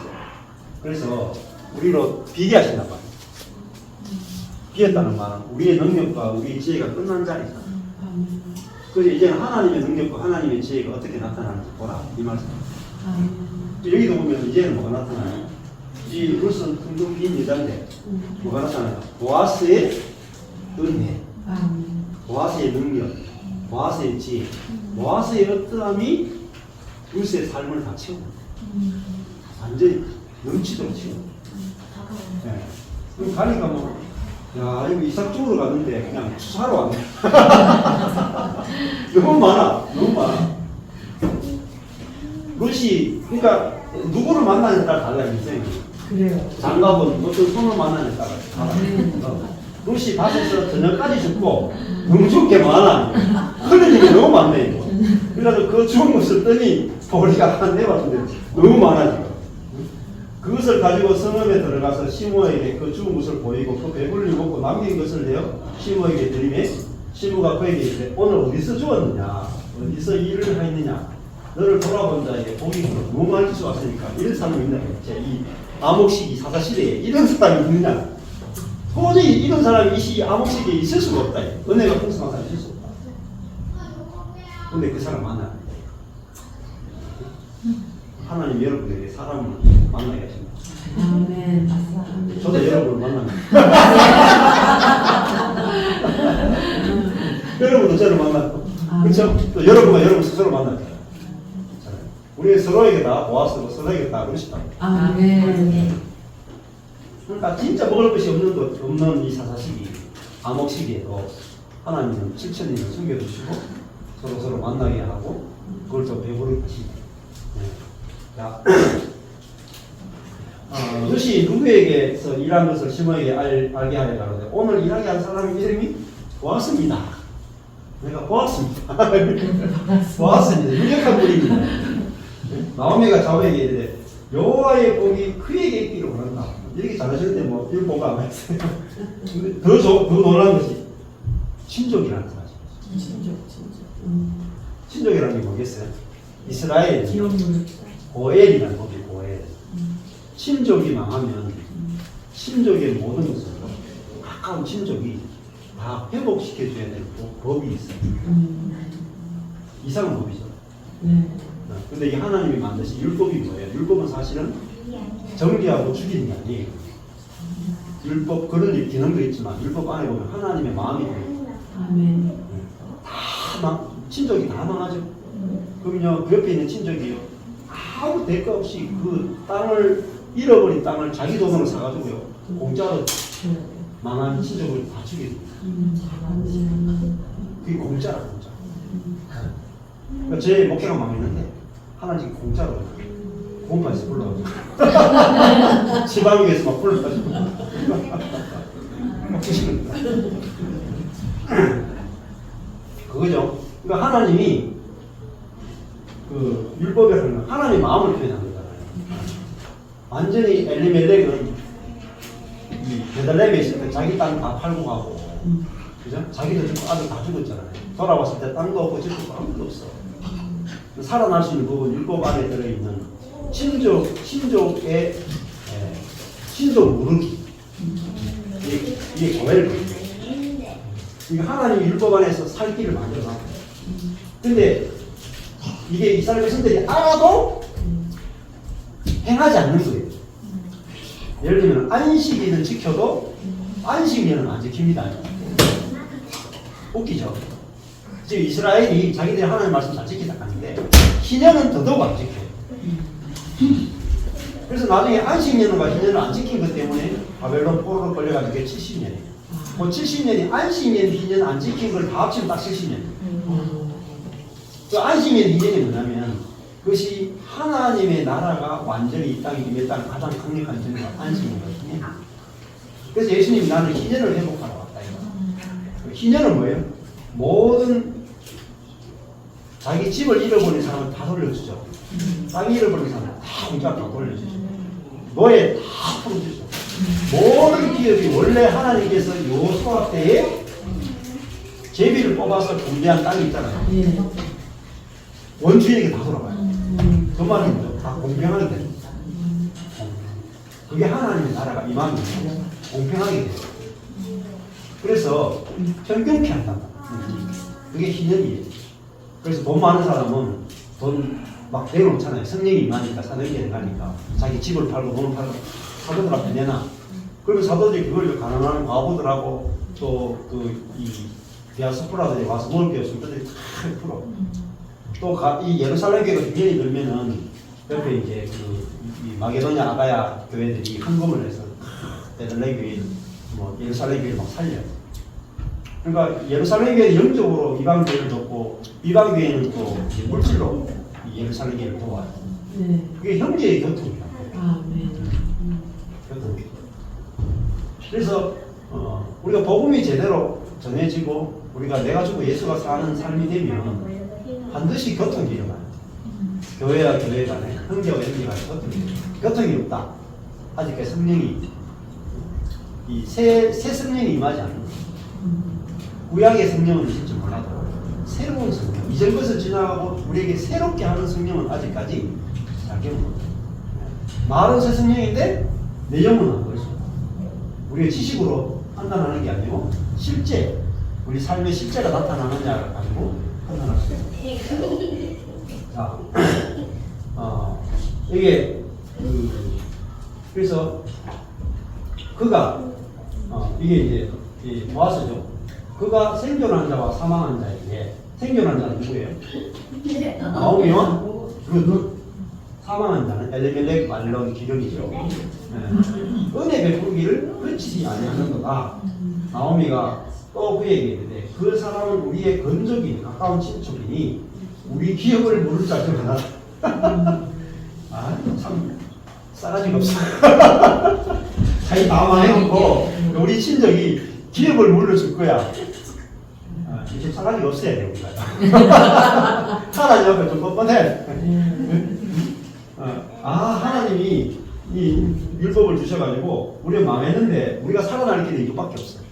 그래서 우리로 비교하신단 말이에요. 비했다는 말은 우리의 능력과 우리의 지혜가 끝난 자리잖아요. 그래서 이제는 하나님의 능력과 하나님의 지혜가 어떻게 나타나는지 보라 이 말씀. 여기도 보면 이제는 뭐가 나타나요? 이 롯은 둥둥 빈 여자인데 뭐가 나타나요? 보아스의 은혜, 보아스의 능력, 보아스의 지혜, 보아스의 어떠함이 롯의 삶을 다 채우고 완전히 넘치도록 채우고. 네. 그럼 가니까 뭐, 야 이거 이삭 주우러 갔는데 그냥 추사로 왔네. 너무 많아. 롯이 그러니까 누구를 만나냐에 따라 달라요, 인생이. 그래요. 장갑은 어떤 손을 만나냐에 따라 달라요. 루시 밭에서 저녁까지 죽고 너무 죽은 게 많아. 흘린 일이 너무 많네. 그래서 그 죽은 것을 떠니 우리가 한 네 같은데 너무 많아 지금. 그것을 가지고 성읍에 들어가서 시므에게 그 죽은 것을 보이고 그 배불리 먹고 남긴 것을 내어 시므에게 드리매 시므가 그에게 이르되 오늘 어디서 죽었느냐 어디서 일을 했느냐 너를 돌아본 자에게 복이 너무 많이 주었으니까 이런 사람이 있나 이 암흑시기 사사시대에 이런 사람이 있느냐 도저히 이런 사람이 이 암흑시기에 있을 수가 없다. 은혜가 풍성한 사람이 있을 수 없다. 근데 그 사람 만나야 돼. 하나님 여러분에게 사람을 만나게 하십니다. 아멘. 저도 여러분을 만납니다. 여러분도 저를 만났고, 그렇죠? 또 여러분과 여러분 스스로 만났죠. 우리 서로에게 다 보았고 서로에게 다 그러시다. 아멘. 그러니까 진짜 먹을 것이 없는 이 사사시기, 암흑시기에도 하나님은 7,000년을 숨겨주시고 서로 만나게 하고 그걸 또 배부르지. 자, 루시 누구에게서 일한 것을 시므에게 알게 하려고 하는데 오늘 일하게 한 사람의 이름이 보았습니다. 내가 보았습니다. 보았습니다. 유력한 분입니다. 나오미가 자매에게 이르되 여호와의 복이 그에게 있기를 원한다. 이렇게 잘하실 때 뭐 율법 안 했어요. 더 놀라운 것이 친족이라는 사실. 친족이라는 게 뭐겠어요? 이스라엘 고엘이라는 법이 고엘. 친족이 망하면 친족의 모든 것을 가까운 친족이 다 회복시켜줘야 될 법이 있어요. 이상한 법이죠. 근데 이게 하나님이 만드신 율법이 뭐예요? 율법은 사실은 정죄하고 죽이는 게 아니에요. 율법 그런 기능도 있지만 율법 안에 보면 하나님의 마음이 보여요. 아멘. 친족이 다 망하죠. 그러면요 그 옆에 있는 친족이 아무 대가 없이 그 땅을 잃어버린 땅을 자기 돈으로 사가지고요 공짜로 망한 친족을 다 죽여줍니다. 그게 공짜라 공짜. 그러니까 제 목회가 망했는데 하나님 공짜로 공파에서 불러가지고 지방에서 막 불러가지고 막 주시는 거예요. 그거죠. 그러니까 하나님이 그 율법에 하는 하나님 마음을 표현하는 거잖아요. 완전히 엘리멜렉은 이 베들레헴에 있을 때 자기 땅 다 팔고 가고, 그죠? 자기도 죽고 아들 다 죽었잖아요. 돌아왔을 때 땅도 없고 집도 없고 아무것도 없어. 살아날 수 있는 부분 율법 안에 들어있는 신족의 신족 무르기 이게 고엘거든요. 이게 하나님이 율법 안에서 살 길을 만들어놨어요. 근데 이게 이스라엘 백성들이 알아도 행하지 않는 거예요. 예를 들면 안식일은 지켜도 안식일은 안 지킵니다. 웃기죠? 지금 이스라엘이 자기들이 하나님 말씀 잘 지키다 하는데 희년은 더더욱 안 지켜요. 그래서 나중에 안식년과 희년을 안 지킨 것 때문에 바벨론 포로로 걸려가지고 70년이에요. 그 70년이 안식년, 희년 안 지킨 걸 다 합치면 딱 70년이에요. 그 안식년, 희년이 뭐냐면 그것이 하나님의 나라가 완전히 이 땅에 임했다는 가장 강력한 증거가 안식년이거든요. 그래서 예수님이 나는 희년을 회복하러 왔다. 희년은 뭐예요? 모든 자기 집을 잃어버린 사람은 다 돌려주죠. 땅 잃어버린 사람은 다 공짜 다 돌려주죠. 노예 다 풀어주죠. 모든 기업이 원래 하나님께서 여호수아 때에 제비를 뽑아서 분배한 땅이 있잖아요. 원주인에게 다 돌아가요. 그 말입니다. 다 공평하게 됩니다. 그게 하나님의 나라가 임하는 거예요. 공평하게 돼요. 그래서 평균케 한다. 그게 희년이에요. 그래서 돈 많은 사람은 돈 막 내놓잖아요. 성령이 임하니까 사도들이 가니까 자기 집을 팔고 돈을 팔고 사도들 앞에 내놔. 그러면 사도들이 그걸 가난한 과부들하고 또 이 디아스포라들이 와서 먹을 게 없으면 그들이 다 풀어. 또 이 예루살렘 교회가 유행이 들면은 옆에 이제 이 마게도냐 아가야 교회들이 헌금을 해서 베들레헴 교회 뭐 예루살렘 교회를 막 살려요. 그러니까 예루살렘 교회는 영적으로 이방 교회를 돕고 이방 교회는 또 물질로 이 예루살렘 교회를 도와요. 네. 그게 형제의 교통이야. 아멘. 교통. 그래서 우리가 복음이 제대로 전해지고 우리가 내가 주고 예수가 사는 삶이 되면 반드시 교통이 일어나요. 교회와 교회 간에 형제와 형제 간에 교통이 없다. 아직까지 성령이 새 성령이 임하지 않는 거예요. 구약의 성령은 있을지 몰라도 새로운 성령, 이전 것을 지나가고 우리에게 새롭게 하는 성령은 아직까지 작용을 못해요. 말은 새 성령인데 내용은 안 그렇죠. 우리가 지식으로 판단하는 게 아니고 실제 우리 삶의 실제가 나타나느냐를 가지고 판단할 수 있어요. 자, 이게 그래서 그가 이게 이제 모아서죠. 그가 생존한 자와 사망한 자에게 생존한 자는 누구예요? 나오미와 룻. 사망한 자는 엘리멜렉, 말론, 기령이죠. 네. 은혜 베풀기를 그치지 아니하는도다. 나오미가 또 그에게 이르되 그 사람은 우리의 건족이니 가까운 친척이니 우리 기업을 물을 자를 하나. 참 싸가지가 없어. 자기 다 망해놓고 우리 친척이 기업을 물려줄 거야. 이제 싸가지가 없어야 돼 우리가. 하나님 옆에 좀 뻔뻔해. 하나님이 이 율법을 주셔가지고 우리가 망했는데 우리가 살아날 길은 이것밖에 없어요.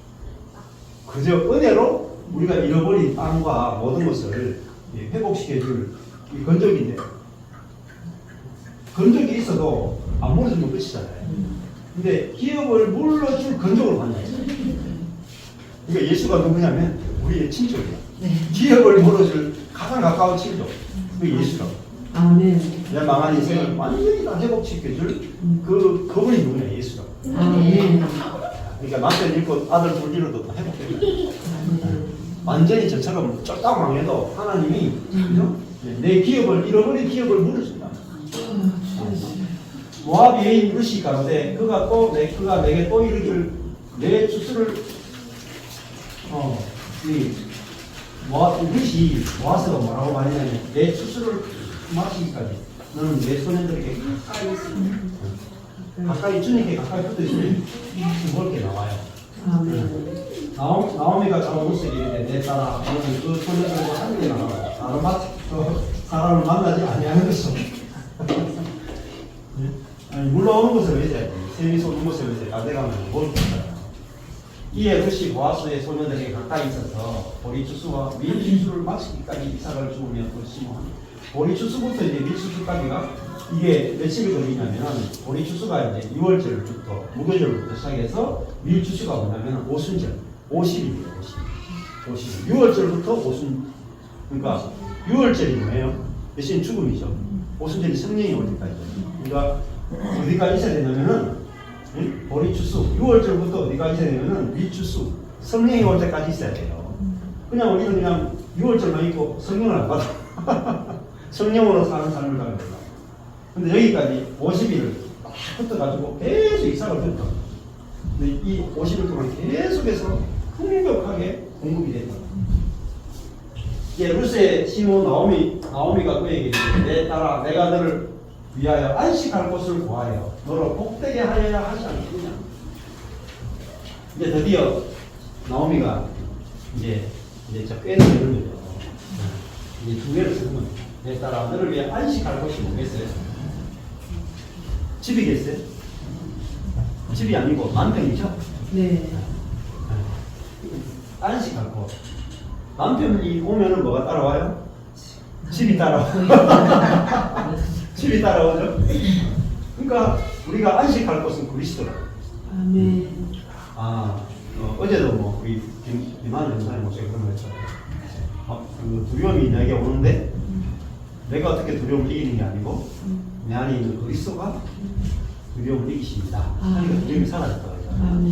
그저 은혜로 우리가 잃어버린 땅과 모든 것을 회복시켜줄 이 건적인데 건적이 있어도 안 물어주면 끝이잖아요. 근데 기업을 물러줄 건적을 만나요. 그러니까 예수가 누구냐면 우리의 친족이야. 기업을 물어줄 가장 가까운 친족. 그게 예수라고. 아멘. 내 망한 인생을 완전히 다 회복시켜줄 그분이 누구냐? 예수라고. 아멘. 그러니까 남편 잃고 아들 둘 잃어도 다 회복됩니다. 완전히 저처럼 쫄딱 망해도 하나님이 그죠? 내 기업을 잃어버린 기업을 물어준다. 모압 여인 룻이 가로되 그가 내게 또 이르기를 내 주수를 모압 룻이 모아스가 뭐라고 말했냐면 내 주수를 마시기까지 너는 내 소년들에게 가까이 주님께 가까이 붙어 있으면 그렇게 나와요. 나오미가 자오무스에 이르되 내 딸아 너는 그 소년들과 함께 나가라. 사람을 만나지 아니하는 것은 물러오는 것을 외세하지. 샘이 솟는 것을 외세. 나대가면 뭘 볼까요? 이에 룻이 보아스의 소년들에게 가까이 있어서 보리추수와 밀추수를 마치기까지 이삭을 주우며 심어합니다. 보리추수부터 이제 밀추수까지가 이게 며칠이 걸리냐면 보리추수가 이제 6월절부터 무교절부터 시작해서 밀추수가 뭐냐면 오순절 50일이에요. 50일. 6월절부터 오순 그러니까 6월절이 뭐예요? 대신 죽음이죠. 오순절이 성령이 올 때까지죠. 그러니까 어디가 있어야 되냐면은 보리추수 6월절부터 어디가 있어야 되냐면은 밀추수 성령이 올 때까지 있어야 돼요. 그냥 우리는 그냥 6월절만 있고 성령을 안 받아. 성령으로 사는 삶을 가는 거다. 근데 여기까지 50일을 딱 붙어가지고 계속 이삭을 줬다. 근데 이 50일 동안 계속해서 풍족하게 공급이 됐다. 룻의 시모 나오미가 그에게 내 딸아 내가 너를 위하여 안식할 곳을 구하여 너를 복되게 하여야 하지 않겠느냐. 이제 드디어 나오미가 이제 저 꾀를 내는 거죠. 이제 두 개를 쓰는 겁니다. 내 딸아 너를 위해 안식할 곳이 뭐겠어요? 집이겠어요? 집이 아니고 남편이죠? 네. 안식할 곳. 남편이 오면은 뭐가 따라와요? 집이 따라와. 집이 따라오죠? 그러니까 우리가 안식할 곳은 그리스도라고. 아멘. 어제도 뭐 우리 김한우 전사님 모시고 그런 거 했잖아요. 그 두려움이 내게 오는데 내가 어떻게 두려움을 이기는 게 아니고 내 안에 있는 그리스도가 두려움을 이기십니다. 그러니까 두려움이 사라졌다고 했잖아요.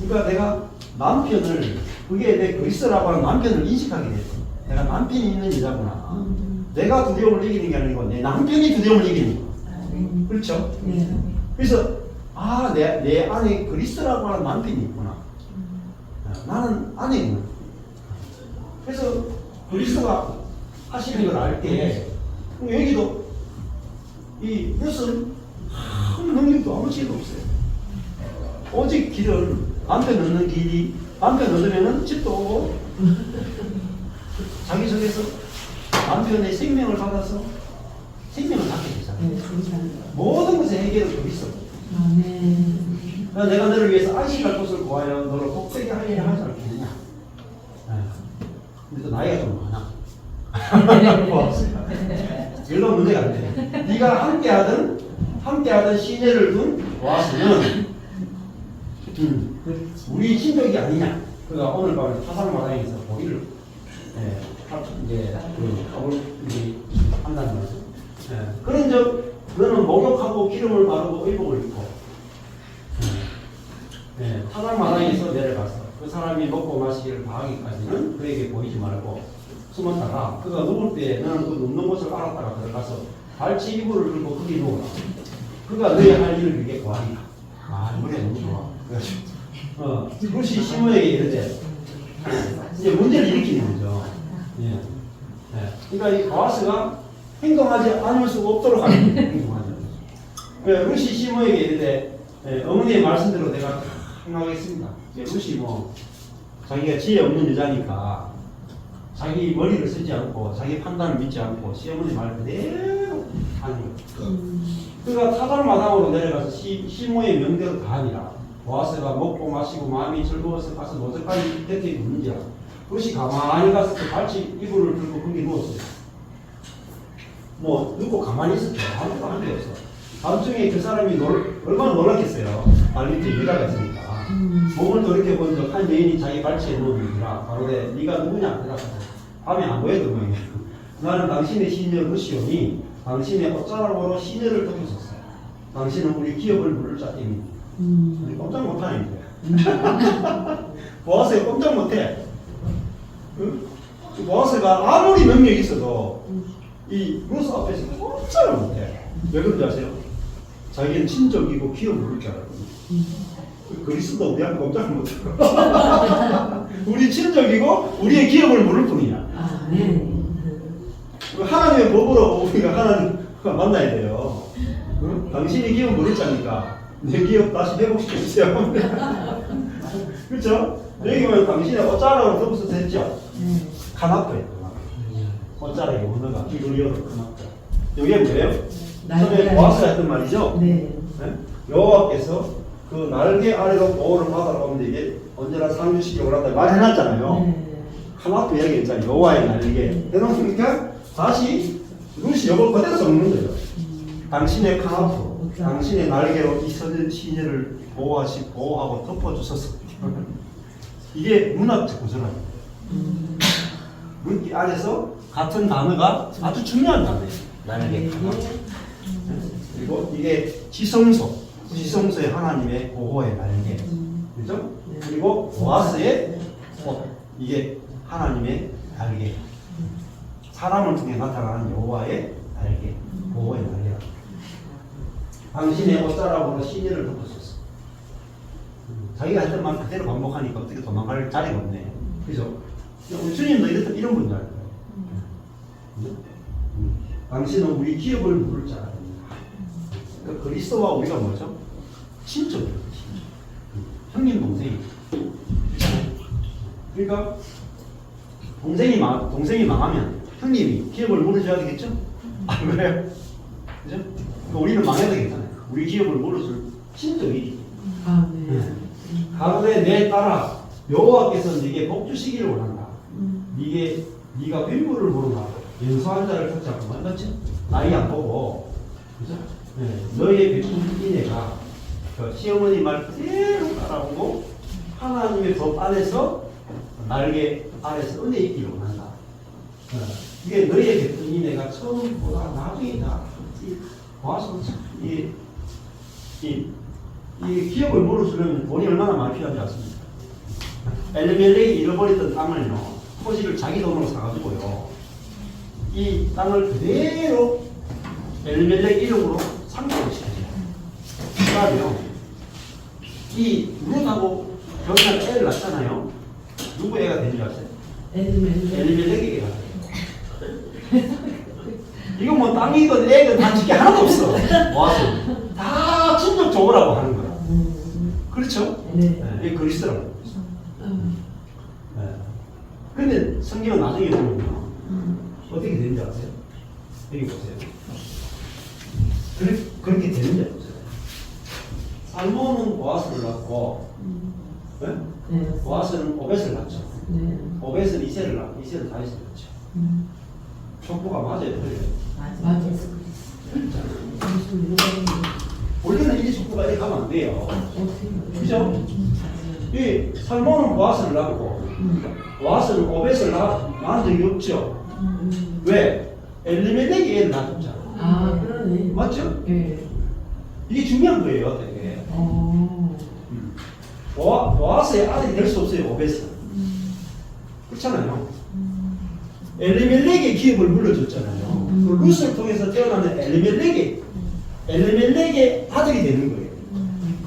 그러니까 내가 남편을 그게 내 그리스도라고 하는 남편을 인식하게 됐어. 내가 남편이 있는 여자구나. 내가 두려움을 이기는 게 아니고 내 남편이 두려움을 이기는 거야. 그렇죠? 네. 그래서 내 안에 그리스도라고 하는 남편이 있구나. 나는 아내구나. 그래서 그리스도가 하시는 걸 알 때 여기도 이 룻은 아무 능력도 아무 지혜도 없어요. 오직 길을 남편 넣는 길이 남편 얻으면은 집도 오고 자기 속에서 남편의 생명을 받아서 생명을 갖게 되잖아요. 네, 감사합니다. 모든 것의 해결은 거기 있어. 아멘. 내가 너를 위해서 안식할 곳을 구하여 너를 복되게 하려 하지 않겠느냐. 근데 또 나이가 좀 많아. 별로 문제가 안 돼. 네가 함께하던 시내를 둔 보아스는 우리 친족이 아니냐. 그가 오늘 밤에 타산마당에서 고기를 이제 한다는 거죠. 그런즉 너는 목욕하고 기름을 바르고 의복을 입고 타산마당에서 내려갔어. 그 사람이 먹고 마시기를 바하기까지는 그에게 보이지 말고 숨었다가 그가 누울 때 너는 그 눕는 곳을 알았다가 들어가서 발치 이불을 들고 거기 누워라. 그가 너의 할 일을 그게 구하니까. 노래 너무 좋아. 그래가지고 룻이 시므에게 이르되 이제 문제를 일으키는 거죠. 그러니까 이 보아스가 행동하지 않을 수가 없도록 하는 거예요. 행동하지. 룻이 시므에게 이르되 어머니의 말씀대로 내가 행하겠습니다. 룻이 뭐 자기가 지혜 없는 여자니까 자기 머리를 쓰지 않고 자기 판단을 믿지 않고 시어머니 말 그대로 하는 거예요. 그가 타달마당으로 내려가서 시므의 명대로 다 하니라. 보아스가 먹고 마시고 마음이 즐거워서 가서 노적까지 곁에 눕는지라. 룻이 가만히 가서 그 발치 이불을 들고 거기 누웠어요. 뭐 눕고 가만히 있었죠. 아무것도 한 게 없어. 밤중에 그 사람이 얼마나 놀랐겠어요. 발밑에 여자가 있으니까. 몸을 돌이켜본 적 한 여인이 자기 발치에 누워있더라. 바로 네가 누구냐? 대답하자. 밤에 안 보여도 뭐냐. 나는 당신의 시녀 룻이오니 당신의 옷자락으로 시녀를 덮었었어. 당신은 우리 기업을 물을 자임이니. 꼼짝 못하는 거야. 보아스가 꼼짝 못해. 보아스가 아무리 능력이 있어도 이 룻 앞에서 꼼짝을 못해. 왜 그런지 아세요? 자기는 친족이고 기업 물을 줄 알거든요. 그리스도 우리한테 꼼짝을 못하고 우리 친족이고 우리의 기업을 물을 뿐이야. 하나님의 법으로 우리가 하나님 만나야 돼요. 당신이 기업 물을 자니까 내 기업 다시 회복시켜주세요. 그렇죠? 여기 보면 당신의 옷자락으로 덮어서 됐죠? 카나프예요. 옷자락의 원어가 이글리어로 카나프. 이게 뭐예요? 처음에 보아스가 했던 말이죠? 여호와께서 그 날개 아래로 보호를 받아라 오는데 이게 언제나 상주시기 오란다 말해놨잖아요. 카나프 이야기했잖아요. 여호와의 날개 해놓으니까 다시 룻이 이걸 그대로 적는 거예요. 당신의 카나프, 당신의 날개로 이 시녀를 보호하고 덮어주소서. 이게 문학적 구조랍니다. 문기 안에서 같은 단어가 아주 중요한 단어예요. 날개, 카나프. 그리고 이게 지성소의 하나님의 보호의 날개. 그죠? 그리고 보아스의 옷. 이게 하나님의 날개. 사람을 통해 나타나는 여호와의 날개. 보호의 날개라. 당신의 옷자락으로 시녀를 덮었었어. 자기가 했던 말 그대로 반복하니까 어떻게 도망갈 자리가 없네. 그죠? 우리 주님도 이런 분들 알 거예요. 당신은 우리 기업을 물을 줄 알아야 됩니다. 그러니까 그리스도와 우리가 뭐죠? 친족이에요. 형님, 동생이. 그러니까 동생이 망하면 형님이 기업을 물어줘야 되겠죠? 안 그래요? 그죠? 그러니까 우리는 망해도 괜찮아요. 우리 기업을 물어줄 친족이. 가로되 내 딸아, 여호와께서 네게 복 주시기를 원한다. 네가 빈부를 모른다. 연소한 자를 찾지 않고 만났지? 나이 안 보고, 그죠? 너의 베푼 이내가 그 시어머니 말 그대로 따라오고 하나님의 법 안에서 날개 아래서 은혜 있기를 원한다. 이게 너의 베푼 이내가 처음보다 나중이다. 와서 이 기업을 물어주려면 돈이 얼마나 많이 필요하지 않습니까? 엘리멜렉이 잃어버렸던 땅을요, 토지를 자기 돈으로 사가지고요, 이 땅을 그대로 엘리멜렉 이름으로 상속을 시켜줘요. 그러면 이 룻하고 결혼한 애를 낳잖아요. 누구 애가 된 줄 아세요? 엘리멜렉에게 낳아요. 이거 뭐 땅이건 애건 다 짓게 하나도 없어. 보아스는 다 친족 좋으라고 하는 거야. 그렇죠? 네. 이게 그리스도라고. 근데 성경은 나중에 보면요. 어떻게 되는지 아세요? 여기 보세요. 그렇게 되는지 보세요. 살몬은 보아스를 낳고, 네? 네. 보아스는 오벳을 낳죠. 네. 오벳은 이세를 낳고, 이세는 다윗을 낳죠. 족보가 맞아요, 틀려요? 맞아요. 원래는 이 족보가 이렇게 가면 안 돼요. 어떻게 그죠? 이 살몬은 보아스를 낳고, 보아스는 오벳을 낳은 적이 없죠. 왜? 엘리멜렉이 애를 낳았잖아. 아, 그러네. 맞죠? 네. 이게 중요한 거예요, 되게. 어. 보아스의 아들이 될 수 없어요, 오벳은. 그렇잖아요. 엘리멜렉의 기업을 물려줬잖아요. 그 룻을 통해서 태어나는 엘리멜렉의 아들이 되는 거예요.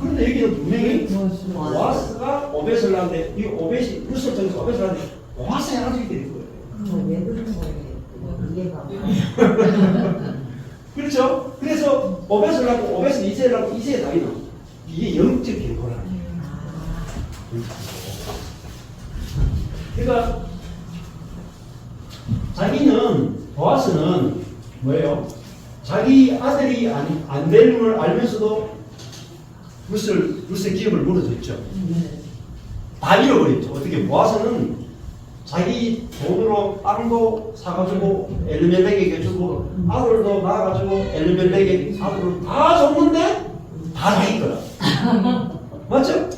그런데 여기는 분명히 보아스가 오벳을 낳는데 이 오벳이 룻을 통해서 오벳을 낳는데 보아스의 아들이 되는 거예요. 왜 그런 거예요? 이해가 안 그렇죠? 그래서 오벳을 낳고 오벳은 이세를 낳고 이세의 다윗은 이게 영적인 거라는 거예요. 그러니까 자기는 보아스는 뭐예요? 자기 아들이 안 되는 걸 알면서도 룻의 기업을 물어줬죠. 다 잃어버렸죠. 어떻게 보아스는 자기 돈으로 땅도 사가지고 엘리멜렉에게 주고 아들도 낳아가지고 엘리멜렉에게 아들을 다 줬는데 다 자기 거야. 맞죠?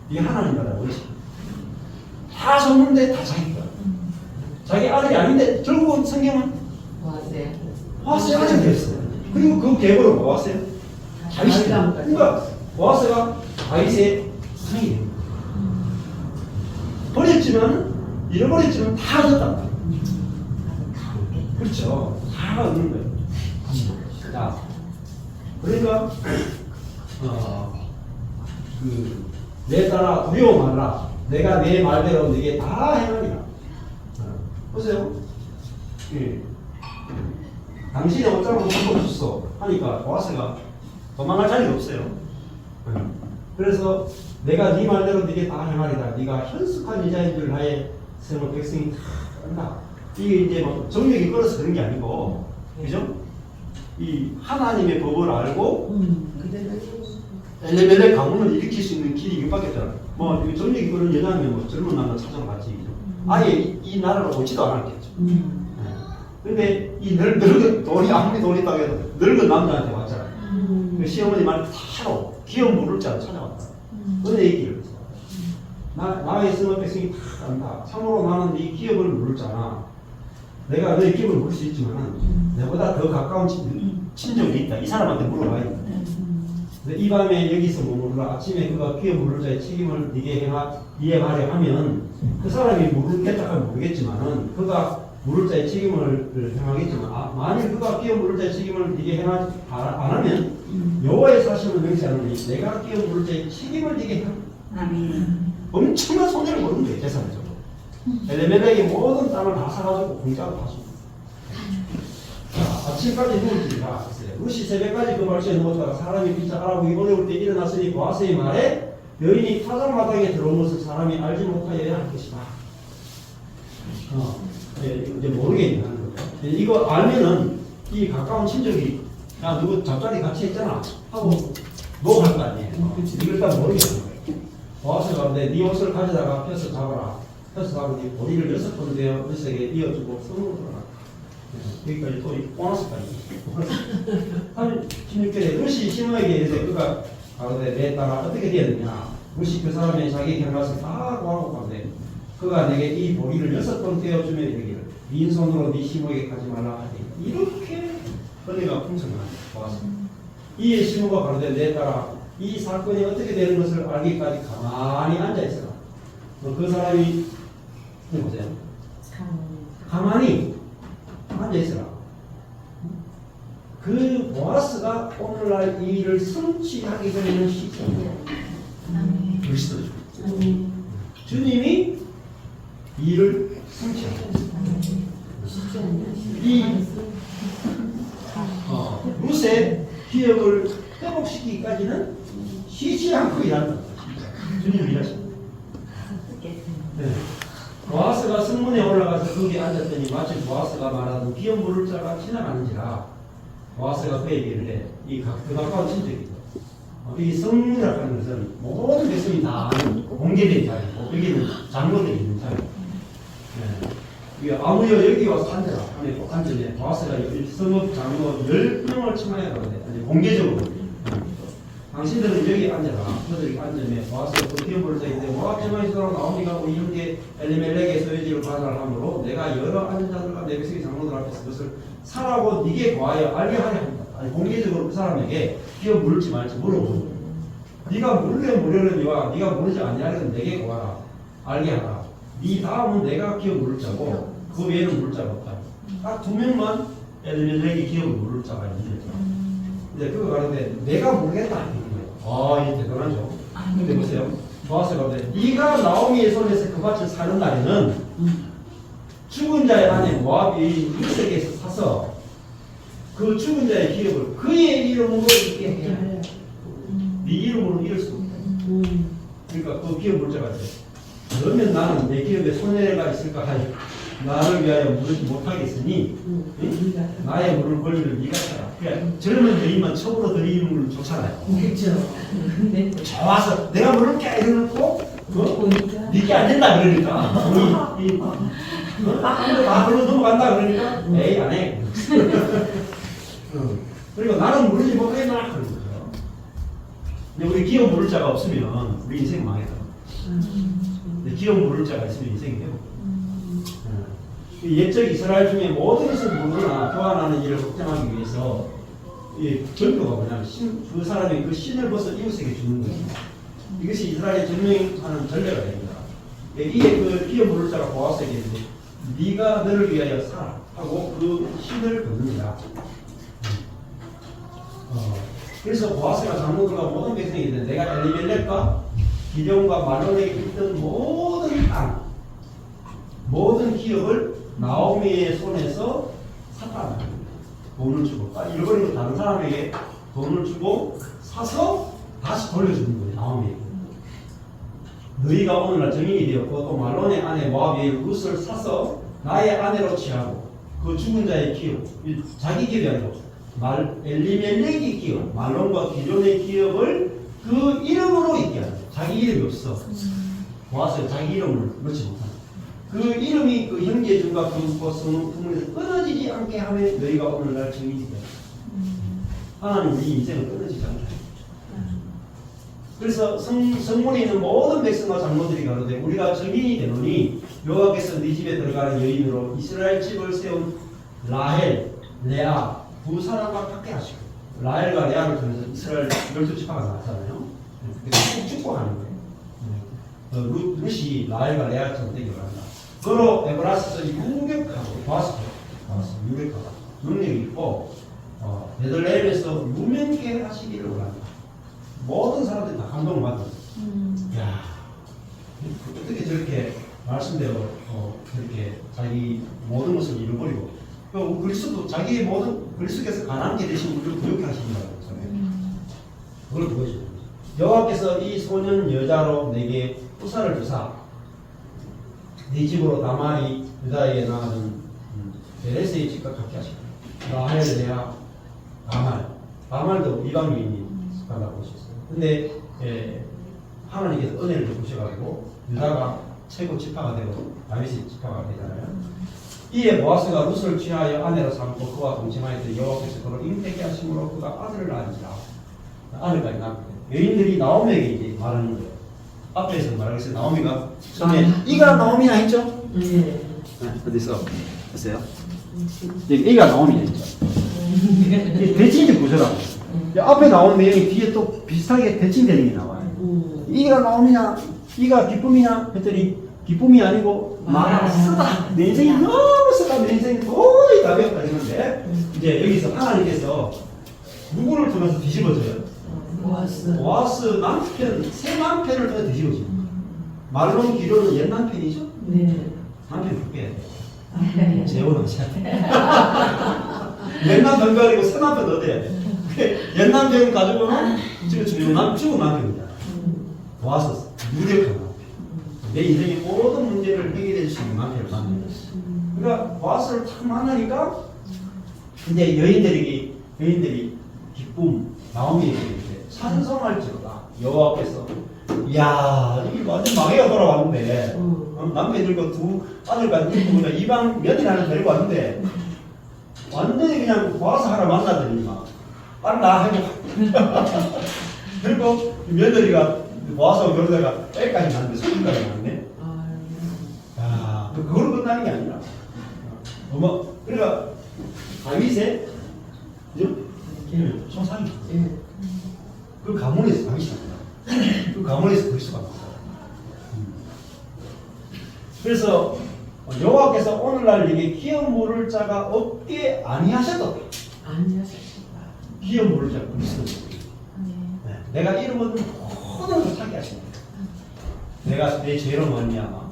이게 하나님 나라 원칙. 다 줬는데 다 자기 거야. 자기 아들이 아닌데 결국은 성경은 보아스의 아들이 됐어요. 그리고 그 계보를 뭐 왔어요? 다윗이. 그러니까 보아스가 다윗의 상이 됩니다. 버렸지만 잃어버렸지만 다 얻었단 말이에요. 그렇죠. 다 얻는 거예요. 자, 그러니까 내 따라 두려워 말라. 내가 내 말대로 네게 다 행하리라. 보세요. 예. 당신이 어쩌고 죽었어 하니까 보아스가 도망갈 자리가 없어요. 그래서 내가 네 말대로 네게 다 행하리라. 네가 현숙한 여자인 줄 나의 세월 백성이 다 안다. 이게 이제 뭐 정력이 끌어서 그런 게 아니고, 그죠? 이 하나님의 법을 알고 엘레멜렉 가문을 일으킬 수 있는 길이 이것밖에 없잖아. 뭐 정력이 끌은 여자면 뭐 젊은 남자 찾아러 갔지. 아예 이 나라로 오지도 않았겠죠. 근데 이 늙은 돈이 아무리 돈 있다고 해도 늙은 남자한테 왔잖아. 그 시어머니 말 타로 기업 물을 자로 찾아왔다. 은혜 얘기를 나의 성읍 백성이 다 안다. 참으로 나는 이 기업을 물을 자나. 내가 너의 기업을 물을 수 있지만 내보다 더 가까운 친족이 있다. 이 사람한테 물어봐야 돼. 이 밤에 여기서 머물라. 아침에 그가 기업 물을 자의 책임을 네게 이행하려 하면 그 사람이 물겠다 하면 모르겠지만은 그가 물을 자의 책임을 행하겠지만 만일 그가 기업 물을 자의 책임을 네게 행하지 안 하면 여호와의 사심을 명시하노니 내가 기업 물을 자의 책임을 네게 아멘. 엄청난 손해를 보는 거예요. 재산적으로. 엘레멜렉이 모든 땅을 다 사가지고 공짜로 다 줍니다. 아침까지 누울지가 있어요. 룻이 새벽까지 그 발치에 누웠다가 사람이 피차 알아보기 어려울 때 일어났으니 보아스의 말에 여인이 타작마당에 들어온 것을 사람이 알지 못하여야 할 것이다. 이제 모르겠는 거예요. 이거 알면은 이 가까운 친족이 야 누구 잠자리 같이 했잖아 하고 녹할 거 아니에요. 이걸 딱 모르겠는 거예요. 보아스가 네 옷을 가져다가 펴서 잡아라. 펴서 잡으니 보리를 6번 되어 룻에게 이어주고 성으로 돌아가. 여기까지 또 보너스까지. 16절에 룻이 시므에게 이르되 그가 가로되 내 따라 어떻게 되었느냐. 룻이 그 사람의 자기 경rat을 다 구하고 가되 그가 내게 이 보리를 6번 떼어주며 이르기를 네 손으로 네 시므에게 가지 말라 하니 이렇게 은혜가 풍성한 보았습니다. 이에 시므가 가로되 내 따라 이 사건이 어떻게 되는 것을 알기까지 가만히 앉아 있어라. 그 사람이 보세요. 가만히 앉아 있어라. 그 보아스가 오늘날 이 일을 성취하게 되는 시점이에요. 그리스도죠. 주님이 이 일을 성취하게 됩니다. 이 기업을 회복시키기까지는 쉬지 않고 일한다. 주님 일하십니다. 네. 보아스가 성문에 올라가서 거기 앉았더니 마치 보아스가 말하던 기업 물을 자가 지나가는지라. 보아스가 그에게 이르되 그 가까운 친척이다. 이 성문이라고 하는 것은 모든 백성이 다 아는 공개된 자리고 여기는 장로들이 있는 자리고 이게 아무여 여기 와서 앉아라 하면 꼭 앉으면 보아스가 성읍 장로 10명을 청하여 가는데 공개적으로 당신들은 여기 앉아라. 너들이 앉으면 보아스가 그 기업을 써있는데 모압 제마이스라고 나오니까 우리 형제 엘리멜렉의 소유지를 관할함으로 내가 여러 앉은 자들과 내 백성의 장로들 앞에서 그것을 사라고 네게 구하여 알게 하려 합니다. 아니, 공개적으로 그 사람에게 기업 물을지 말지 물어보고 네가 물으려니와 네가 모르지 아니하려면 내게 구하라. 알게 하라. 네 다음은 내가 기업 물을 자고 그 외에는 물을 자가 없다. 딱 2명만 엘리멜렉이 기업을 물을 자가 있는 거죠. 이제 그거 가는데 내가 모르겠다 이런 거예요. 이게 대단하죠. 근데 보세요. 보아스가 그러는데 네가 나오미의 손에서 그 밭을 사는 날에는 죽은 자의 아내 모압이 6세기에서 사서 그 죽은 자의 기업을 그의 이름으로 있게 해야 돼. 네 이름으로 이을 수 없다. 그러니까 그 기업 물자가 돼. 그러면 나는 내 기업에 손해가 있을까 하여 나를 위하여 물지 못하겠으니 나의 물을 권리를 네가 차라. 그러니까 젊은 여인만 처음으로 드리는 물은 좋잖아요. 그렇죠. 좋아서 내가 물을게 이러놓고 네게 안 된다 그러니까 다 불러 넘어간다 그러니까 에이 안 해. 그리고 나는 물지 못하겠나 그런 거예요. 근데 우리 기업 물을 자가 없으면 우리 인생 망했다. 근데 기업 물을 자가 있으면 인생이 되고 옛적 이스라엘 중에 모든 것을 모르나 교환하는 일을 확정하기 위해서 이 전표가 뭐냐면 그 사람이 그 신을 벗어 이웃에게 주는 것입니다. 이것이 이스라엘의 전명하는 전례가 됩니다. 이에 그 기업 물을 자가 보아스에게 이르되 네가 너를 위하여 살아 하고 그 신을 벗는다. 그래서 보아스가 장로들과 모든 백성이 있는데 내가 엘리멜렉과 기럐과 말론에게 있던 모든 땅 모든 기업을 나오미의 손에서 샀다. 돈을 주고 잃어버린 다른 사람에게 돈을 주고 사서 다시 돌려주는 거예요. 나오미에게. 너희가 오늘날 정인이 되었고 또 말론의 아내 모압의 룻을 사서 나의 아내로 취하고 그 죽은 자의 기업 자기 기업이 아니고 엘리멜렉의 기업 말론과 기존의 기업을 그 이름으로 있게 하는 거예요. 자기 이름이 없어. 모아서 자기 이름을 넣지 못하는 그 이름이 그 형제들과 그 성문에서 끊어지지 않게 하면 너희가 오늘날 정인이 되었다. 하나님 우리 인생은 끊어지지 않게 합니다. 그래서 성문에 있는 모든 백성과 장로들이 가로되 우리가 정인이 되노니 여호와께서 네 집에 들어가는 여인으로 이스라엘 집을 세운 라헬, 레아 두 사람과 같게 하시고 라헬과 레아를 통해서 이스라엘 12지파가 나왔잖아요. 그래서 축복하는 거예요. 룻이 라헬과 레아처럼 되기를 한다. 그로 에브라스에서 유력하고 보아스 유력하고 능력이 있고 베들레헴에서 유명케 하시기를 원한다. 모든 사람들이 다 감동을 받는 야 어떻게 저렇게 말씀대로 저렇게 자기 모든 것을 잃어버리고 그리스도 자기의 모든 그리스도께서 가난하게 되신 우리를 부욕해 하신다고 했잖아요. 그걸 보여줘요. 여호와께서 이 소년 여자로 내게 후사를 주사 네 집으로 다말이 유다에게 나가는 베레스의 집과 같게 하시고 라헬 레아 다말도 이방 여인이 속한다고 볼 수 있어요. 근데 하나님께서 은혜를 베푸셔가지고 유다가 최고 지파가 되고 다윗의 지파가 되잖아요. 이에 보아스가 룻을 취하여 아내로 삼고 그와 동침하였더니 여호와께서 그를 잉태케 하심으로 그가 아들을 낳은지라. 아들까지 낳았거든요. 여인들이 나오미에게 이제 말하는 거예요. 앞에서 말하겠어요. 나오미가 처음에 이가 나오미나 했죠? 네. 어디서 보세요? 이가 나오미나 했죠? 대칭적 구조라고. 앞에 나온 내용이 뒤에 또 비슷하게 대칭되는 게 나와요. 이가 나오미냐, 이가 기쁨이냐 했더니 기쁨이 아니고 쓰다. 내 인생이 너무 쓰다. 내 인생이 거의 답이 없다 했는데 이제 여기서 하나님께서 누구를 통해서 뒤집어져요? 보아스 남편, 새 남편을 통해서 뒤집어져요. 말론 기로는 옛 남편이죠? 네. 남편 바뀌어야 돼요. 재혼하셔야 돼요. 옛 남편 가리고 새 남편 얻어야 돼요. 옛 남편 가지고는 지금 죽은 남편이다. 와서 유력한 남편. 내 인생의 모든 문제를 해결해 줄 수 있는 남편을 만났어. 그러니까 와서를 탁 만나니까 이제 여인들이 기쁨, 마음이 이렇게 찬송할지로다. 여호와께서 이야 이게 완전 망해가 돌아왔는데 남편이 들고 두 아들과 이방 며느리 하나 데리고 왔는데 완전히 그냥 와서 하나 만나더니 막 나 해고 그리고 며느리가 와서 그러다가 애까지 났는데 소리까지 났네. 야 그걸로 끝나는 게 아니라 그러니까 다윗의 그죠? 손상이 그 가문에서 다윗이 납니다. 그 가문에서 그리스도가 납니다. 그래서 여호와께서 오늘날 이게 기업 물을 자가 없게 아니하셨다. 기업 물을 자가 그리스도. 네. 내가 이름은 모든 걸 사게 하십니다. 내가 내 죄로 말미암아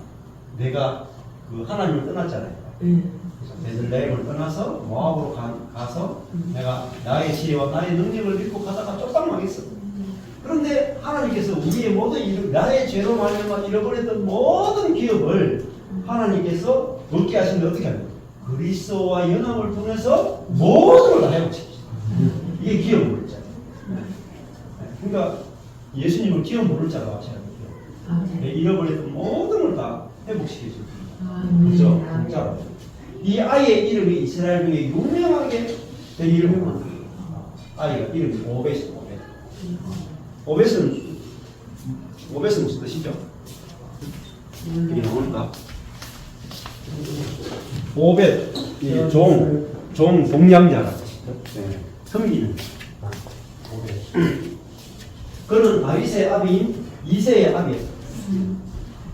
내가 그 하나님을 떠났잖아요. 그래서 베들레헴을 떠나서 모압으로 가서 내가 나의 지혜와 나의 능력을 믿고 가다가 쫓딱 망했어. 그런데 하나님께서 우리의 모든 나의 죄로 말미암아 잃어버렸던 모든 기업을 하나님께서 얻게 하시는데 어떻게 합니까? 그리스도와 연합을 통해서 모든 걸 다 회복시키죠. 이게 기업 물을 자예요. 그러니까 예수님은 기업 물을 자라고 하셔야 돼요. 잃어버렸던 모든 걸 다 회복시켜 줍니다. 그렇죠? 진짜로. 이 아이의 이름이 이스라엘 중에 유명하게 된 이름입니다. 아이가 이름이 오벳이 오벳은 무슨 뜻이죠? 이게 나오니까 오벳 종 동량자라 뜻이죠. 섬기는 오벳. 그는 다윗의 아비인 이새의 아비였어.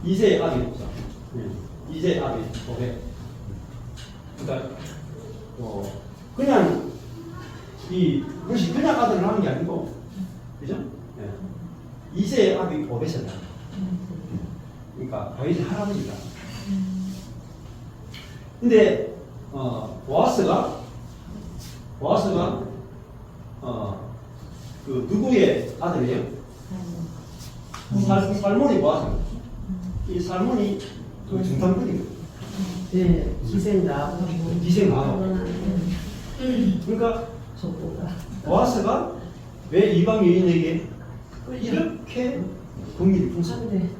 이새의 아비였어. 이새의 아비 오벳. 그러니까 그냥 그것이 그냥 아들을 낳은 게 아니고, 그죠? 이새의 아비 오벳이다. 그러니까 다윗의 할아버지가. 근데 보아스가 그 누구의 아들이에요? 살몬이 보아스. 이 살몬이 그 중산군이에요. 네, 기생 나하고 그러니까 보아스가 왜 이방 여인에게 이렇게 긍휼이 풍성해?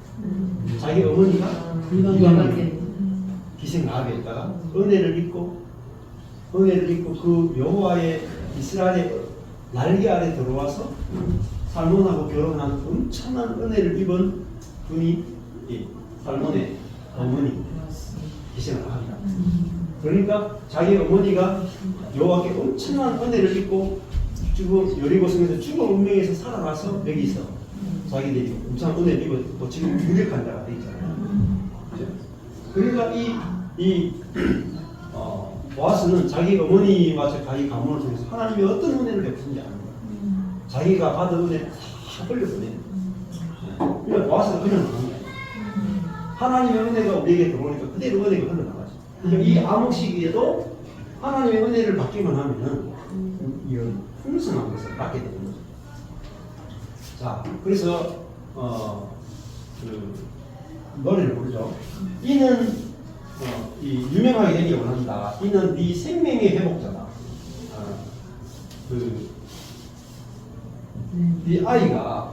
자기 어머니가 이방 기생 나하게 있다가 은혜를 입고 그 여호와의 이스라엘의 날개 아래 들어와서 살몬하고 결혼한 엄청난 은혜를 입은 분이 살몬의 어머니 기생 나하게. 그러니까 자기 어머니가 여호와께 엄청난 은혜를 입고 지금 여리고성에서 죽은 운명에서 살아나서 여기서 자기들이 엄청난 은혜를 입고 지금 유력한 자가 돼 있잖아요. 그러니까 보아스는 자기 어머니와 자기 가문을 통해서 하나님이 어떤 은혜를 베푸는지 아는 거야. 자기가 받은 은혜를 다 흘려보내는 거야. 그러니까 보아스가 그냥 나온 거야. 하나님의 은혜가 우리에게 들어오니까 그대로 은혜가 흘러나가죠. 그러니까 이 암흑 시기에도 하나님의 은혜를 받기만 하면은 이런 풍성한 것을 받게 되는 거죠. 자, 그래서 그 노래를 부르죠. 이는 유명하게 되기 원한다. 이는 네 생명의 회복자다. 이 아이가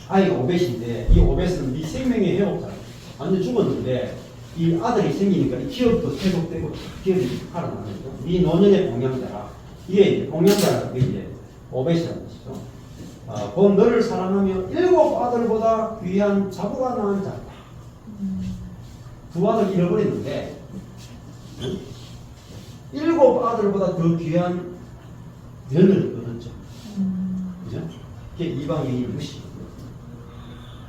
오벳인데 이 오벳은 네 생명의 회복자다. 완전 죽었는데 이 아들이 생기니까 이 기업도 회복되고 기업이 살아나는 거죠. 네 노년의 봉양자라. 이게 봉양자라는 게 이제 오벳이라는 뜻이죠. 본 너를 사랑하며 7 아들보다 귀한 자부가 낳은 자다. 2 아들 잃어버렸는데 7 아들보다 더 귀한 며느리를 얻었죠. 그죠? 이게 이방인이 무시거든요.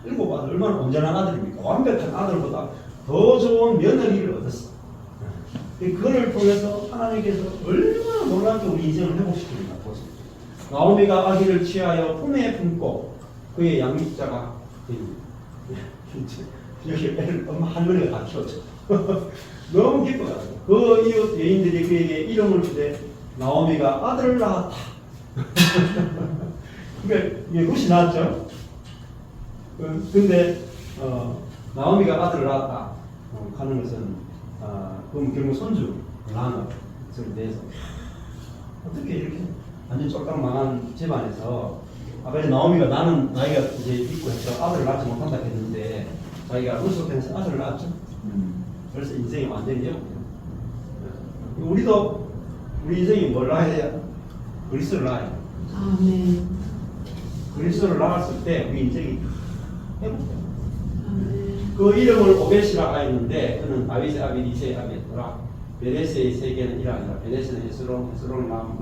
7 아들 얼마나 온전한 아들입니까? 완벽한 아들보다 더 좋은 며느리를 얻었어. 그걸 통해서 하나님께서 얼마나 놀랍게 우리 인생을 회복시키는가 보세요. 나오미가 아기를 취하여 품에 품고 그의 양육자가 여기 애를 엄마 할머니가 다 키웠죠. 너무 기뻐가지고 그 이웃 여인들이 그에게 이름을 주되 나오미가 아들을 낳았다. 그러니까 이게 룻이 나왔죠. 근데 나오미가 아들을 낳았다 하는 것은 그럼 결국 손주를 낳은 것에 대해서 어떻게 이렇게 완전 쫄딱 망한 집안에서 아까 이제 나오미가 나는 나이가 이제 있고 해서 아들을 낳지 못한다 했는데 자기가 룻으로 통해서 아들을 낳았죠. 그래서 인생이 완전히 되었고요. 우리도 우리 인생이 뭘 낳아야 돼요? 그리스도를 낳아야 돼요. 아멘. 그리스도를 낳았을 때 우리 인생이 회복돼요. 아멘. 그 이름을 오벳이라 하였는데 그는 다윗의 아비 이세의 아비였더라. 베레스의 세계는 이라니라. 베레스는 에스론을 낳은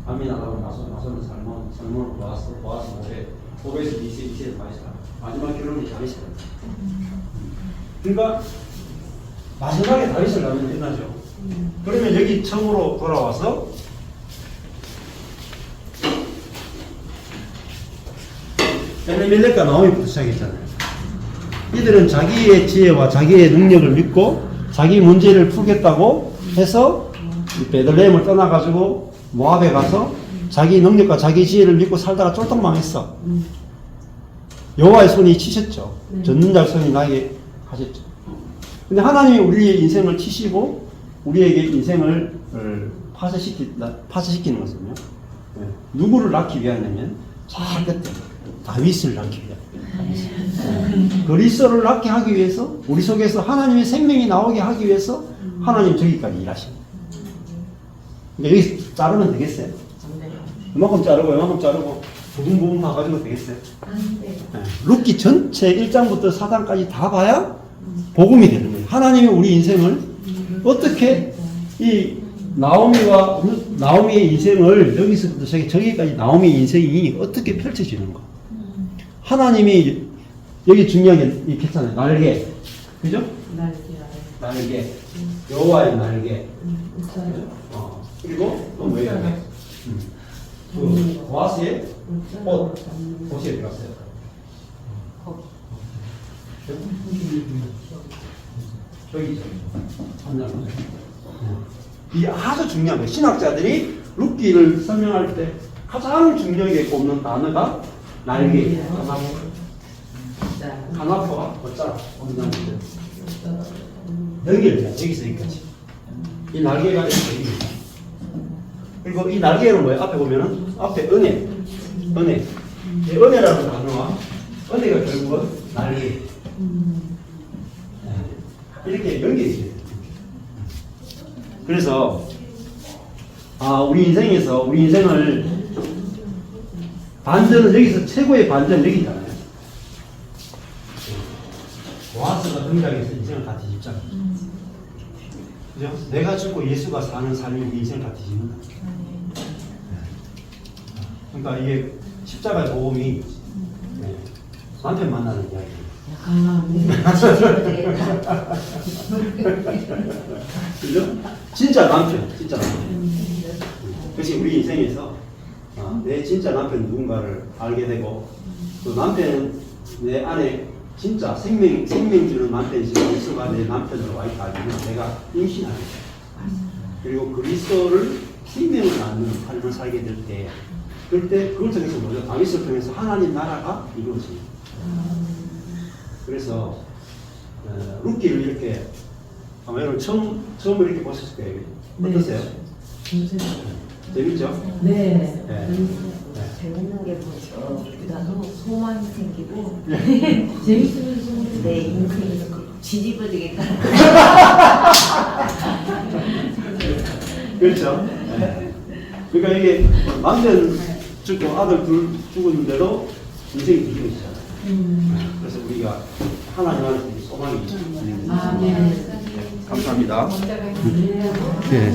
아미나답을 나손을 살몬을 보아서 오벳을 이세의 다윗이라. 마지막 결론이 다윗이라. 그러니까 마지막에 다윗을 낳으면 끝나죠. 그러면 여기 처음으로 돌아와서 엘리멜렉과 나오미부터 시작했잖아요. 이들은 자기의 지혜와 자기의 능력을 믿고 자기 문제를 풀겠다고 해서 베들레헴을 떠나가지고 모압에 가서 자기 능력과 자기 지혜를 믿고 살다가 쫄딱 망했어. 여호와의 손이 치셨죠. 젖는 잘 손이 나에게 하셨죠. 근데 하나님이 우리의 인생을 치시고 우리에게 인생을 파쇄시키는 것은요. 누구를 낳기 위하냐면 잘 끝에 다윗을 낳기 위하여. 그리스도를 낳게 하기 위해서 우리 속에서 하나님의 생명이 나오게 하기 위해서 하나님 저기까지 일하십니다. 그러니까 여기 자르면 되겠어요? 이만큼 자르고 부분 봐가지고 되겠어요? 룻기 전체 1장부터 4장까지 다 봐야 복음이 되는 거예요. 하나님이 우리 인생을 어떻게 이 나오미의 인생을 여기서부터 저기까지 나오미의 인생이 어떻게 펼쳐지는 거. 하나님이 여기 중요한 게 있잖아요. 날개. 그죠? 날개. 여호와의 날개. 그리고 또 뭐예요? 그 보아스의 옷에 들어갔어요. 저기 이 아주 중요한 거예요. 신학자들이 룻기를 설명할 때 가장 중요하게 꼽는 단어가 날개예요. 가나퍼와 어쩌라 연결돼요. 여기서 여기까지. 이 날개가 이렇게. 그리고 이 날개는 뭐예요? 앞에 보면은 앞에 은혜. 이 은혜라는 단어와 은혜가 결국은 날개. 이렇게 연결이 돼요. 그래서 우리 인생을 반전은 여기서 최고의 반전 여기잖아요. 보아스가 등장해서 인생을 다 뒤집잖아요. 그죠? 내가 죽고 예수가 사는 삶이 우리 인생을 다 뒤집는다. 그러니까 이게 십자가의 복음이 남편 만나는 이야기예요. 그죠? 진짜 남편. 그것이 우리 인생에서 내 진짜 남편 누군가를 알게 되고 그 남편은 내 안에 진짜 생명 주는 남편이지 그리스도가 내 남편으로 와 있다 알면 내가 임신하게 돼. 그리고 그리스도를 생명을 낳는 삶을 살게 될 때 그때 그걸 통해서 뭐죠? 다윗을 통해서 하나님 나라가 이루어집니다. 그래서 룻기를 이렇게 아마 여러분 처음 이렇게 보셨을 거예요. 어떠세요? 재밌죠? 네. 재밌는 게 뭐죠? 나도 소망이 생기고 재밌으면서 내 인생이 뒤집어지겠다. 그렇죠? 네. 그러니까 이게 남편 죽고 아들 둘 죽었는데도 인생이 뒤집어지잖아요. 그래서 우리가 하나님 안에서 소망이 있는 거죠. 네. 감사합니다. 네.